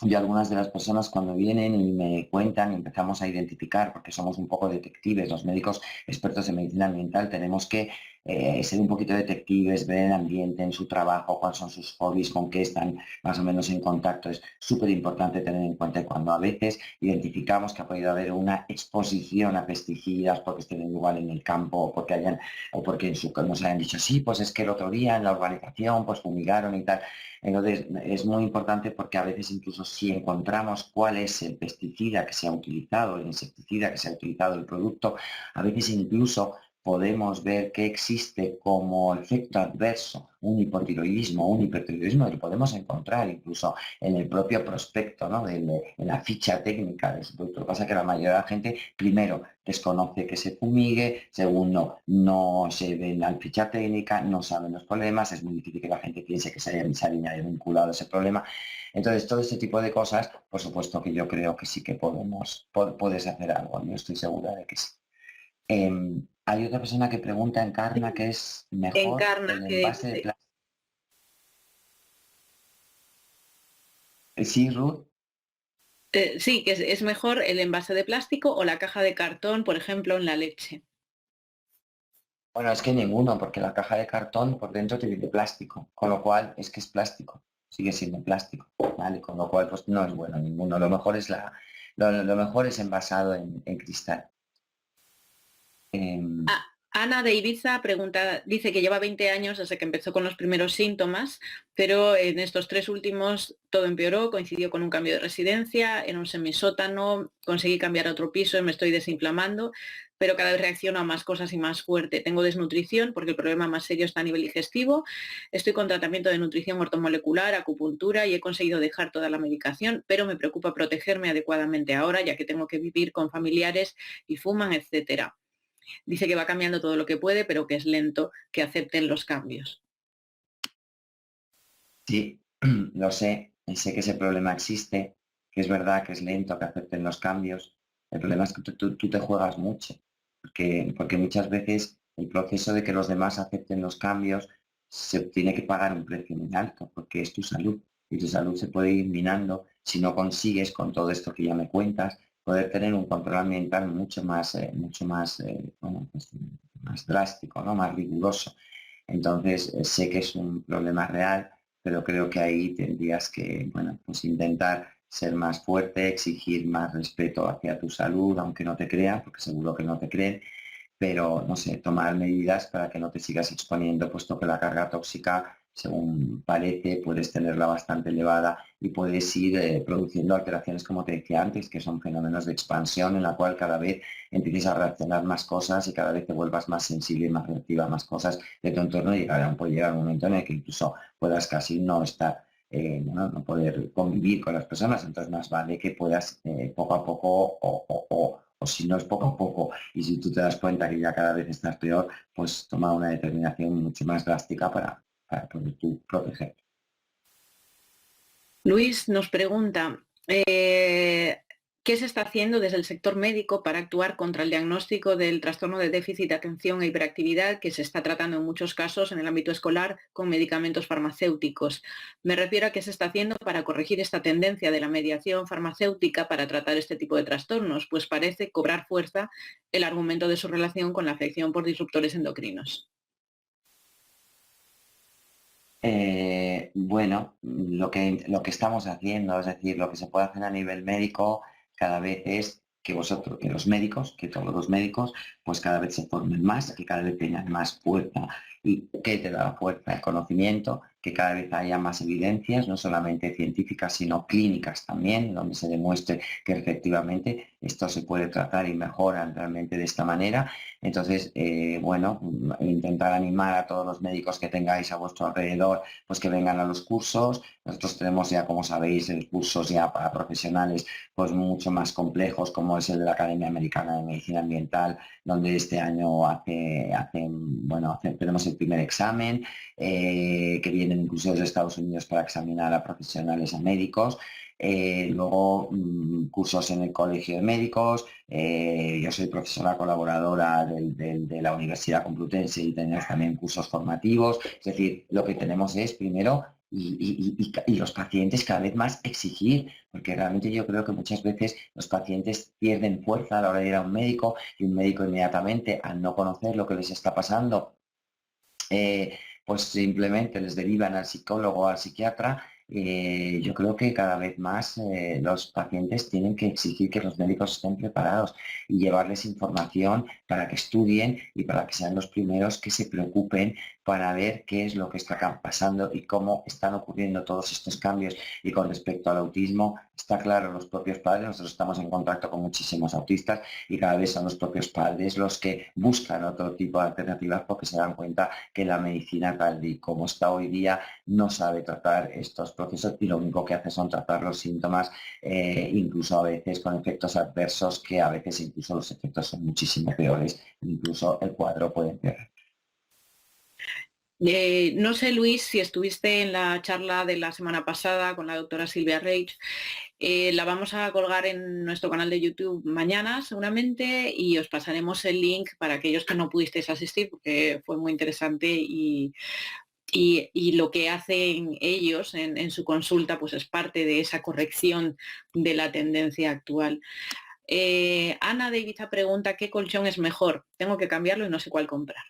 yo algunas de las personas cuando vienen y me cuentan, empezamos a identificar, porque somos un poco detectives, los médicos expertos en medicina ambiental tenemos que ser un poquito detectives, ver el ambiente en su trabajo, cuáles son sus hobbies, con qué están más o menos en contacto. Es súper importante tener en cuenta cuando a veces identificamos que ha podido haber una exposición a pesticidas porque estén lugar en el campo o porque nos hayan dicho, sí, pues es que el otro día en la urbanización pues fumigaron y tal. Entonces, es muy importante porque a veces incluso si encontramos cuál es el pesticida que se ha utilizado, el insecticida que se ha utilizado, el producto, a veces incluso podemos ver que existe como efecto adverso un hipotiroidismo, un hipertiroidismo, lo podemos encontrar incluso en el propio prospecto, ¿no? En la ficha técnica del producto. Lo que pasa es que la mayoría de la gente, primero, desconoce que se fumigue, segundo, no se ven la ficha técnica, no saben los problemas, es muy difícil que la gente piense que se haya vinculado ese problema. Entonces, todo este tipo de cosas, por supuesto que yo creo que sí que puedes hacer algo, yo estoy segura de que sí. Hay otra persona que pregunta, Encarna, que es mejor Encarna, el que envase de dice, plástico. Sí, Ruth. sí, que es mejor el envase de plástico o la caja de cartón, por ejemplo, en la leche. Bueno, es que ninguno, porque la caja de cartón por dentro tiene de plástico, con lo cual es que es plástico, sigue siendo plástico, ¿vale? Con lo cual, pues no es bueno ninguno. Lo mejor es envasado en cristal. Em, Ah, Ana de Ibiza pregunta, dice que lleva 20 años desde que empezó con los primeros síntomas, pero en estos 3 últimos todo empeoró, coincidió con un cambio de residencia, en un semisótano, conseguí cambiar a otro piso y me estoy desinflamando, pero cada vez reacciono a más cosas y más fuerte. Tengo desnutrición porque el problema más serio está a nivel digestivo, estoy con tratamiento de nutrición ortomolecular, acupuntura y he conseguido dejar toda la medicación, pero me preocupa protegerme adecuadamente ahora, ya que tengo que vivir con familiares y fuman, etcétera. Dice que va cambiando todo lo que puede, pero que es lento que acepten los cambios. sí, lo sé, y sé que ese problema existe, que es verdad que es lento, que acepten los cambios. El problema es que tú te juegas mucho, porque muchas veces el proceso de que los demás acepten los cambios se tiene que pagar un precio muy alto, porque es tu salud, y tu salud se puede ir minando si no consigues, con todo esto que ya me cuentas, poder tener un control ambiental bueno, pues, más drástico, ¿no? Más riguroso. Entonces, sé que es un problema real, pero creo que ahí tendrías que, bueno, pues intentar ser más fuerte, exigir más respeto hacia tu salud, aunque no te crean, porque seguro que no te creen, pero no sé, tomar medidas para que no te sigas exponiendo, puesto que la carga tóxica, según parece, puedes tenerla bastante elevada y puedes ir produciendo alteraciones, como te decía antes, que son fenómenos de expansión en la cual cada vez empieces a reaccionar más cosas y cada vez te vuelvas más sensible y más reactiva a más cosas de tu entorno y puede llegar un momento en el que incluso puedas casi no estar, no poder convivir con las personas. Entonces más vale que puedas poco a poco o si no es poco a poco y si tú te das cuenta que ya cada vez estás peor, pues toma una determinación mucho más drástica para poder tú proteger. Luis nos pregunta, ¿Qué se está haciendo desde el sector médico para actuar contra el diagnóstico del trastorno de déficit de atención e hiperactividad que se está tratando en muchos casos en el ámbito escolar con medicamentos farmacéuticos? Me refiero a qué se está haciendo para corregir esta tendencia de la mediación farmacéutica para tratar este tipo de trastornos, pues parece cobrar fuerza el argumento de su relación con la afección por disruptores endocrinos. Bueno, lo que estamos haciendo, es decir, lo que se puede hacer a nivel médico cada vez es que vosotros, que los médicos, que todos los médicos, pues cada vez se formen más, que cada vez tengan más fuerza. ¿Y qué te da la fuerza? El conocimiento, que cada vez haya más evidencias, no solamente científicas, sino clínicas también, donde se demuestre que efectivamente esto se puede tratar y mejoran realmente de esta manera. Entonces, bueno, intentar animar a todos los médicos que tengáis a vuestro alrededor, pues que vengan a los cursos. Nosotros tenemos ya, como sabéis, cursos ya para profesionales, pues mucho más complejos, como es el de la Academia Americana de Medicina Ambiental, donde este año tenemos el primer examen, que vienen incluso desde Estados Unidos para examinar a profesionales, a médicos. Luego, cursos en el Colegio de Médicos. Yo soy profesora colaboradora de la Universidad Complutense y tenemos también cursos formativos. Es decir, lo que tenemos es, primero, y los pacientes cada vez más exigir, porque realmente yo creo que muchas veces los pacientes pierden fuerza a la hora de ir a un médico y un médico inmediatamente, al no conocer lo que les está pasando, pues simplemente les derivan al psicólogo o al psiquiatra. Yo creo que cada vez más los pacientes tienen que exigir que los médicos estén preparados y llevarles información para que estudien y para que sean los primeros que se preocupen para ver qué es lo que está pasando y cómo están ocurriendo todos estos cambios. Y con respecto al autismo, está claro, los propios padres, nosotros estamos en contacto con muchísimos autistas y cada vez son los propios padres los que buscan otro tipo de alternativas porque se dan cuenta que la medicina tal y como está hoy día no sabe tratar estos procesos y lo único que hace son tratar los síntomas, incluso a veces con efectos adversos que a veces incluso los efectos son muchísimo peores, incluso el cuadro puede empeorar. No sé, Luis, si estuviste en la charla de la semana pasada con la doctora Silvia Reich. La vamos a colgar en nuestro canal de YouTube mañana seguramente y os pasaremos el link para aquellos que no pudisteis asistir porque fue muy interesante y lo que hacen ellos en su consulta pues es parte de esa corrección de la tendencia actual. Ana de Ibiza pregunta ¿qué colchón es mejor? Tengo que cambiarlo y no sé cuál comprar.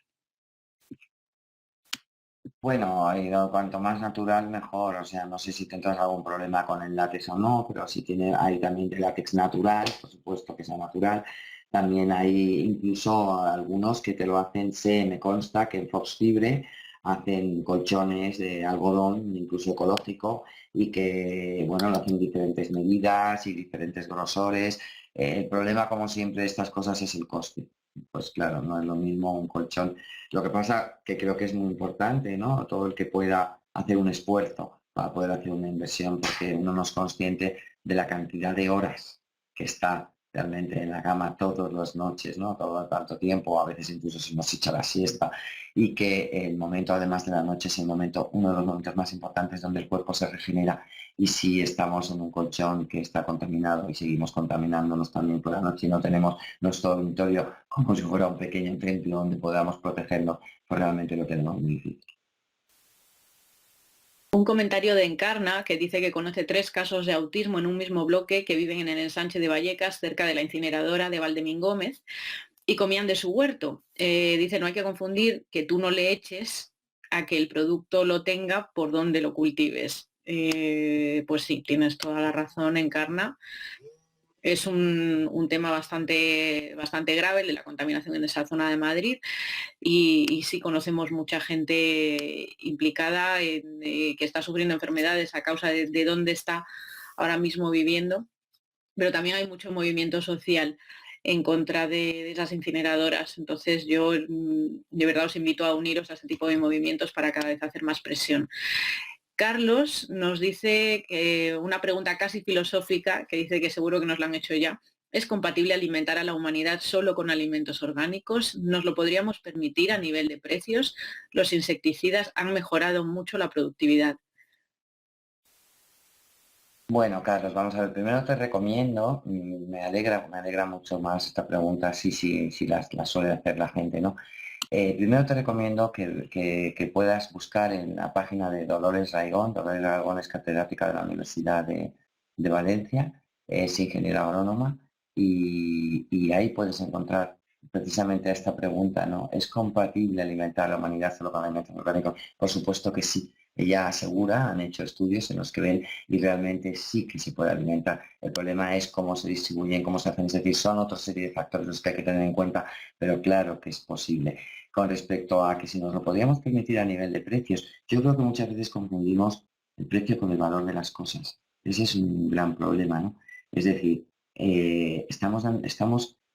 Bueno, cuanto más natural mejor, o sea, no sé si tendrás algún problema con el látex o no, pero si hay también de látex natural, por supuesto que sea natural. También hay incluso algunos que te lo hacen, me consta que en Fox Fibre hacen colchones de algodón, incluso ecológico, y que, bueno, lo hacen diferentes medidas y diferentes grosores. El problema, como siempre, de estas cosas es el coste. Pues claro, no es lo mismo un colchón. Lo que pasa que creo que es muy importante, ¿no? Todo el que pueda hacer un esfuerzo para poder hacer una inversión, porque uno no es consciente de la cantidad de horas que está realmente en la cama todas las noches, ¿no? Todo tanto tiempo, a veces incluso se nos echa la siesta, y que el momento, además de la noche, es el momento, uno de los momentos más importantes donde el cuerpo se regenera. Y si estamos en un colchón que está contaminado y seguimos contaminándonos también por la noche y no tenemos nuestro dormitorio como si fuera un pequeño templo donde podamos protegernos, pues realmente lo tenemos muy difícil. Un comentario de Encarna que dice que conoce 3 casos de autismo en un mismo bloque que viven en el ensanche de Vallecas, cerca de la incineradora de Valdemín Gómez, y comían de su huerto. Dice, no hay que confundir que tú no le eches a que el producto lo tenga por donde lo cultives. Pues sí, tienes toda la razón, Encarna. Es un tema bastante grave el de la contaminación en esa zona de Madrid y sí conocemos mucha gente implicada que está sufriendo enfermedades a causa de dónde está ahora mismo viviendo, pero también hay mucho movimiento social en contra de esas incineradoras. Entonces yo de verdad os invito a uniros a este tipo de movimientos para cada vez hacer más presión. Carlos nos dice una pregunta casi filosófica, que dice que seguro que nos la han hecho ya. ¿Es compatible alimentar a la humanidad solo con alimentos orgánicos? ¿Nos lo podríamos permitir a nivel de precios? Los insecticidas han mejorado mucho la productividad. Bueno, Carlos, vamos a ver, primero te recomiendo, me alegra mucho más esta pregunta, sí, sí, sí la suele hacer la gente, ¿no? Primero te recomiendo que puedas buscar en la página de Dolores Raigón. Dolores Raigón es catedrática de la Universidad de Valencia, es ingeniera agrónoma y ahí puedes encontrar precisamente esta pregunta, ¿no? ¿Es compatible alimentar a la humanidad solo con alimentos orgánicos? Por supuesto que sí. Ella asegura, han hecho estudios en los que ven y realmente sí que se puede alimentar. El problema es cómo se distribuyen, cómo se hacen, es decir, son otra serie de factores los que hay que tener en cuenta, pero claro que es posible. Con respecto a que si nos lo podíamos permitir a nivel de precios, yo creo que muchas veces confundimos el precio con el valor de las cosas. Ese es un gran problema, ¿no? Es decir, estamos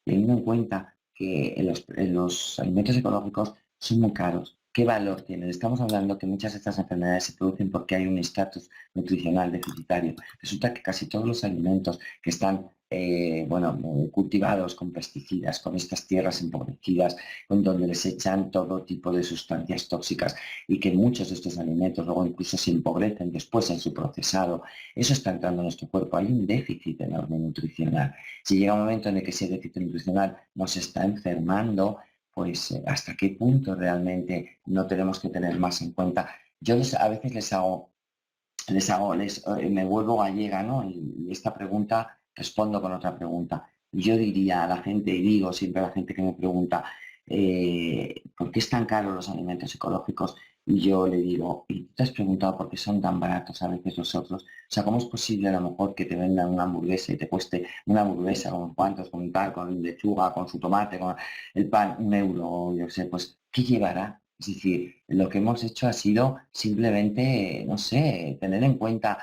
teniendo en cuenta que en los alimentos ecológicos son muy caros. ¿Qué valor tienen? Estamos hablando que muchas de estas enfermedades se producen porque hay un estatus nutricional deficitario. Resulta que casi todos los alimentos que están cultivados con pesticidas, con estas tierras empobrecidas, con donde les echan todo tipo de sustancias tóxicas y que muchos de estos alimentos luego incluso se empobrecen después en su procesado, eso está entrando en nuestro cuerpo. Hay un déficit enorme nutricional. Si llega un momento en el que ese déficit nutricional nos está enfermando, pues hasta qué punto realmente no tenemos que tener más en cuenta. A veces me vuelvo gallega, ¿no? Y esta pregunta respondo con otra pregunta. Yo diría a la gente, y digo siempre a la gente que me pregunta, ¿por qué es tan caro los alimentos ecológicos? Y yo le digo, ¿y tú te has preguntado por qué son tan baratos a veces los otros? O sea, ¿cómo es posible a lo mejor que te vendan una hamburguesa y te cueste una hamburguesa con cuantos, con tal, con lechuga, con su tomate, con el pan, 1 euro, o yo sé, pues, ¿qué llevará? Es decir, lo que hemos hecho ha sido simplemente, no sé, tener en cuenta,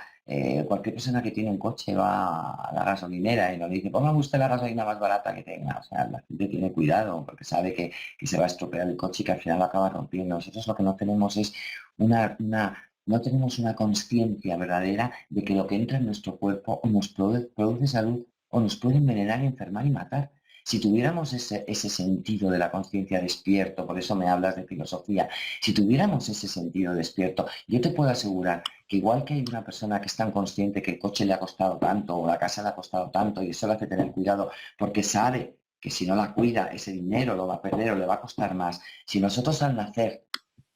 cualquier persona que tiene un coche va a la gasolinera y nos dice, ponga usted la gasolina más barata que tenga. O sea, la gente tiene cuidado porque sabe que se va a estropear el coche y que al final lo acaba rompiendo. Nosotros lo que no tenemos es no tenemos una conciencia verdadera de que lo que entra en nuestro cuerpo o nos produce salud o nos puede envenenar y enfermar y matar. Si tuviéramos ese sentido de la conciencia despierto, por eso me hablas de filosofía, si tuviéramos ese sentido despierto, yo te puedo asegurar que igual que hay una persona que es tan consciente que el coche le ha costado tanto o la casa le ha costado tanto y eso le hace tener cuidado porque sabe que si no la cuida ese dinero lo va a perder o le va a costar más, si nosotros al nacer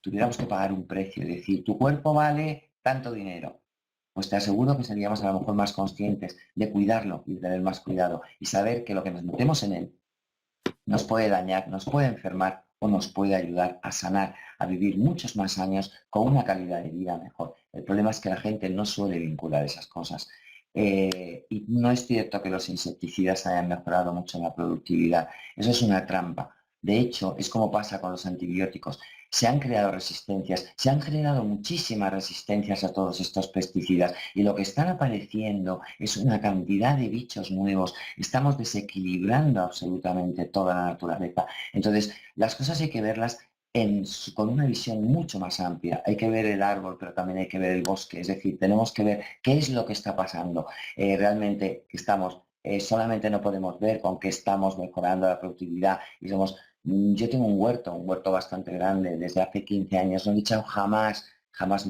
tuviéramos que pagar un precio, es decir, tu cuerpo vale tanto dinero, pues te aseguro que seríamos a lo mejor más conscientes de cuidarlo y de tener más cuidado y saber que lo que nos metemos en él nos puede dañar, nos puede enfermar o nos puede ayudar a sanar, a vivir muchos más años con una calidad de vida mejor. El problema es que la gente no suele vincular esas cosas. Y no es cierto que los insecticidas hayan mejorado mucho en la productividad. Eso es una trampa. De hecho, es como pasa con los antibióticos. Se han creado resistencias, se han generado muchísimas resistencias a todos estos pesticidas y lo que están apareciendo es una cantidad de bichos nuevos. Estamos desequilibrando absolutamente toda la naturaleza. Entonces, las cosas hay que verlas con una visión mucho más amplia. Hay que ver el árbol, pero también hay que ver el bosque. Es decir, tenemos que ver qué es lo que está pasando. Realmente solamente no podemos ver con qué estamos mejorando la productividad y yo tengo un huerto bastante grande desde hace 15 años. No he echado jamás.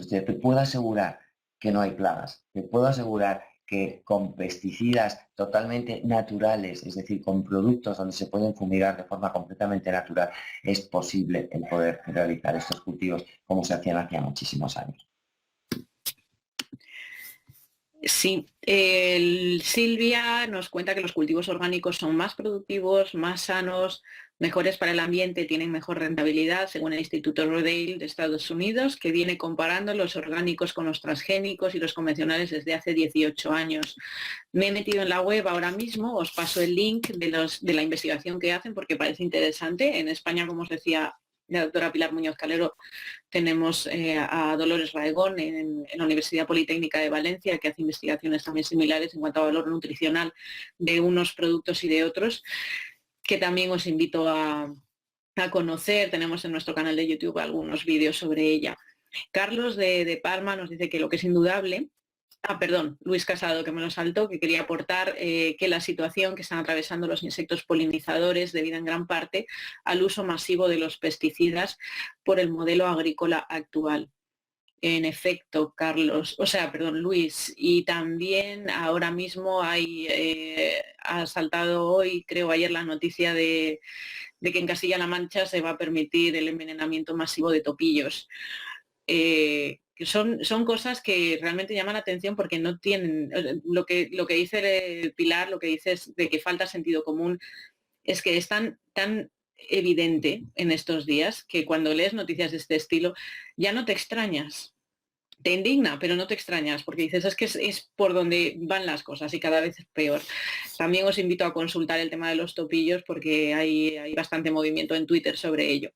Te puedo asegurar que no hay plagas. Te puedo asegurar que con pesticidas totalmente naturales, es decir, con productos donde se pueden fumigar de forma completamente natural, es posible el poder realizar estos cultivos como se hacían hacía muchísimos años. Sí, Silvia nos cuenta que los cultivos orgánicos son más productivos, más sanos, mejores para el ambiente, tienen mejor rentabilidad, según el Instituto Rodale de Estados Unidos, que viene comparando los orgánicos con los transgénicos y los convencionales desde hace 18 años. Me he metido en la web ahora mismo, os paso el link de la investigación que hacen porque parece interesante. En España, como os decía la doctora Pilar Muñoz Calero, tenemos a Dolores Raegón en la Universidad Politécnica de Valencia, que hace investigaciones también similares en cuanto a valor nutricional de unos productos y de otros, que también os invito a conocer. Tenemos en nuestro canal de YouTube algunos vídeos sobre ella. Carlos de Palma nos dice que lo que es indudable. Perdón, Luis Casado, que me lo saltó, que quería aportar que la situación que están atravesando los insectos polinizadores debido en gran parte al uso masivo de los pesticidas por el modelo agrícola actual. en efecto, Carlos, o sea, perdón, Luis, y también ahora mismo ha saltado hoy, creo ayer, la noticia de que en Castilla-La Mancha se va a permitir el envenenamiento masivo de topillos. Que son cosas que realmente llaman la atención porque no tienen, lo que dice Pilar, lo que dice es de que falta sentido común, es que es tan evidente en estos días que cuando lees noticias de este estilo ya no te extrañas. Te indigna, pero no te extrañas, porque dices, es que es por donde van las cosas y cada vez es peor. También os invito a consultar el tema de los topillos porque hay bastante movimiento en Twitter sobre ello.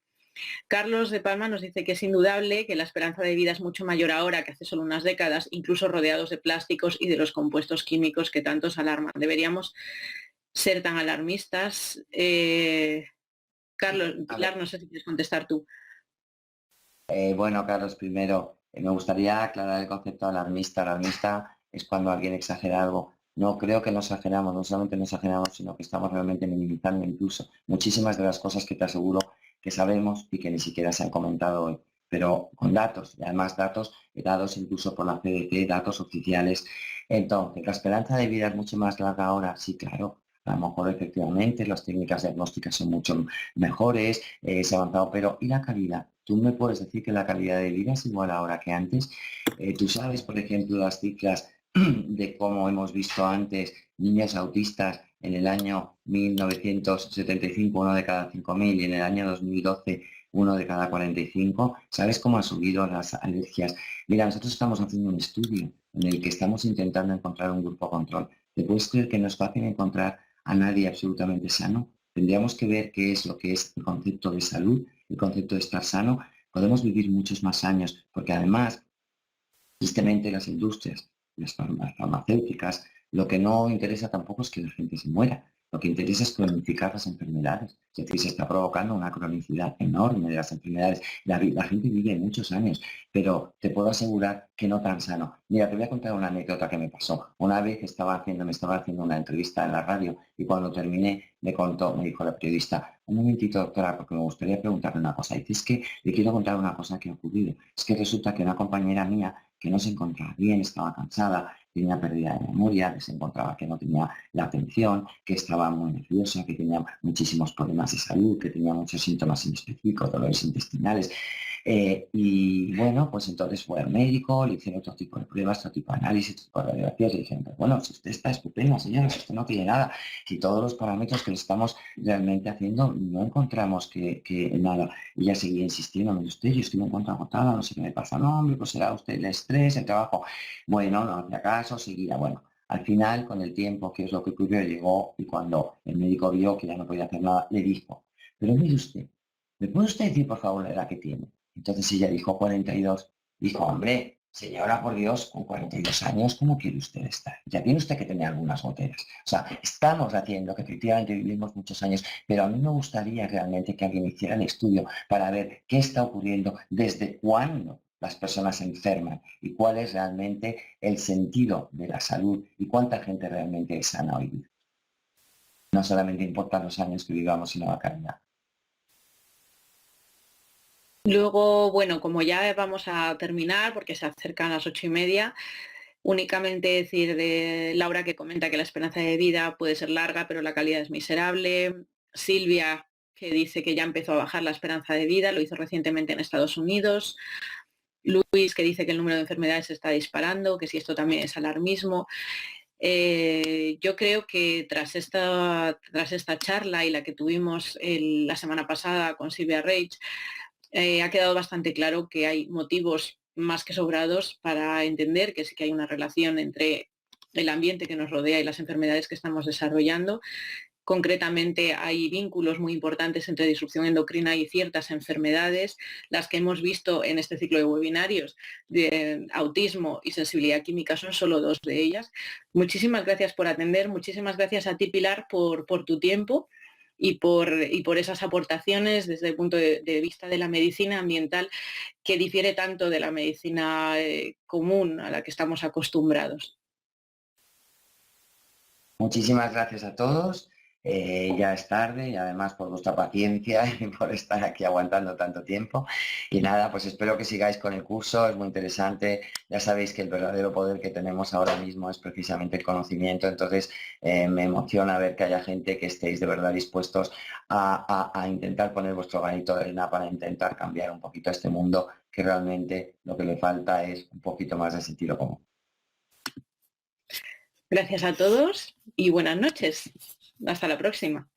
Carlos de Palma nos dice que es indudable que la esperanza de vida es mucho mayor ahora que hace solo unas décadas, incluso rodeados de plásticos y de los compuestos químicos que tantos alarman. Deberíamos ser tan alarmistas. Carlos, A Pilar, ver, no sé si quieres contestar tú. bueno, Carlos, primero, me gustaría aclarar el concepto de alarmista. Alarmista es cuando alguien exagera algo. No creo que no exageramos, no solamente no exageramos, sino que estamos realmente minimizando incluso muchísimas de las cosas que te aseguro que sabemos y que ni siquiera se han comentado hoy, pero con datos, y además datos dados incluso por la CDC, datos oficiales. Entonces, la esperanza de vida es mucho más larga ahora, sí, claro. A lo mejor efectivamente las técnicas diagnósticas son mucho mejores, se ha avanzado, pero ¿y la calidad? ¿Tú me puedes decir que la calidad de vida es igual ahora que antes? Tú sabes, por ejemplo, las cifras de cómo hemos visto antes niños autistas en el año 1975, uno de cada 5.000, y en el año 2012, uno de cada 45. ¿Sabes cómo han subido las alergias? Mira, nosotros estamos haciendo un estudio en el que estamos intentando encontrar un grupo control. ¿Te puedes creer que no es fácil encontrar a nadie absolutamente sano? Tendríamos que ver qué es lo que es el concepto de salud, el concepto de estar sano. Podemos vivir muchos más años, porque además, tristemente, las industrias, las farmacéuticas, lo que no interesa tampoco es que la gente se muera. Lo que interesa es cronificar las enfermedades. Es decir, se está provocando una cronicidad enorme de las enfermedades. La gente vive muchos años, pero te puedo asegurar que no tan sano. Mira, te voy a contar una anécdota que me pasó. Una vez me estaba haciendo una entrevista en la radio y cuando terminé me dijo la periodista, un momentito, doctora, porque me gustaría preguntarle una cosa. Dice, es que le quiero contar una cosa que ha ocurrido. Es que resulta que una compañera mía que no se encontraba bien, estaba cansada, tenía pérdida de memoria, que se encontraba que no tenía la atención, que estaba muy nerviosa, que tenía muchísimos problemas de salud, que tenía muchos síntomas inespecíficos, dolores intestinales. Y bueno, pues entonces fue al médico, le hicieron otro tipo de pruebas, otro tipo de análisis, otro tipo de radiografías, y dijeron, pues bueno, si usted está estupenda, señora, si usted no tiene nada, si todos los parámetros que le estamos realmente haciendo, no encontramos que nada. Y ella seguía insistiendo, mire usted, yo estoy un encuentro agotada, no sé qué me pasa, no, hombre, pues será usted el estrés, el trabajo. Bueno, no hacía caso, seguía, bueno. Al final, con el tiempo, que es lo que ocurrió, llegó y cuando el médico vio que ya no podía hacer nada, le dijo, pero mire usted, ¿me puede usted decir, por favor, la edad que tiene? Entonces ella dijo 42. Dijo, hombre, señora, por Dios, con 42 años, ¿cómo quiere usted estar? Ya tiene usted que tener algunas goteras. O sea, estamos haciendo que efectivamente vivimos muchos años, pero a mí me gustaría realmente que alguien hiciera el estudio para ver qué está ocurriendo, desde cuándo las personas se enferman y cuál es realmente el sentido de la salud y cuánta gente realmente es sana hoy día. No solamente importan los años que vivamos, sino la calidad. Luego, bueno, como ya vamos a terminar, porque se acercan las 8:30, únicamente decir de Laura que comenta que la esperanza de vida puede ser larga, pero la calidad es miserable. Silvia, que dice que ya empezó a bajar la esperanza de vida, lo hizo recientemente en Estados Unidos. Luis, que dice que el número de enfermedades se está disparando, que si esto también es alarmismo. Yo creo que tras esta charla y la que tuvimos la semana pasada con Silvia Reich, ha quedado bastante claro que hay motivos más que sobrados para entender que sí que hay una relación entre el ambiente que nos rodea y las enfermedades que estamos desarrollando. Concretamente, hay vínculos muy importantes entre disrupción endocrina y ciertas enfermedades, las que hemos visto en este ciclo de webinarios de autismo y sensibilidad química son solo dos de ellas. Muchísimas gracias por atender, muchísimas gracias a ti, Pilar, por tu tiempo y por esas aportaciones desde el punto de vista de la medicina ambiental que difiere tanto de la medicina común a la que estamos acostumbrados. Muchísimas gracias a todos. Ya es tarde y además por vuestra paciencia y por estar aquí aguantando tanto tiempo. Y nada, pues espero que sigáis con el curso, es muy interesante. Ya sabéis que el verdadero poder que tenemos ahora mismo es precisamente el conocimiento, entonces me emociona ver que haya gente que estéis de verdad dispuestos a intentar poner vuestro granito de arena para intentar cambiar un poquito este mundo, que realmente lo que le falta es un poquito más de sentido común. Gracias a todos y buenas noches. Hasta la próxima.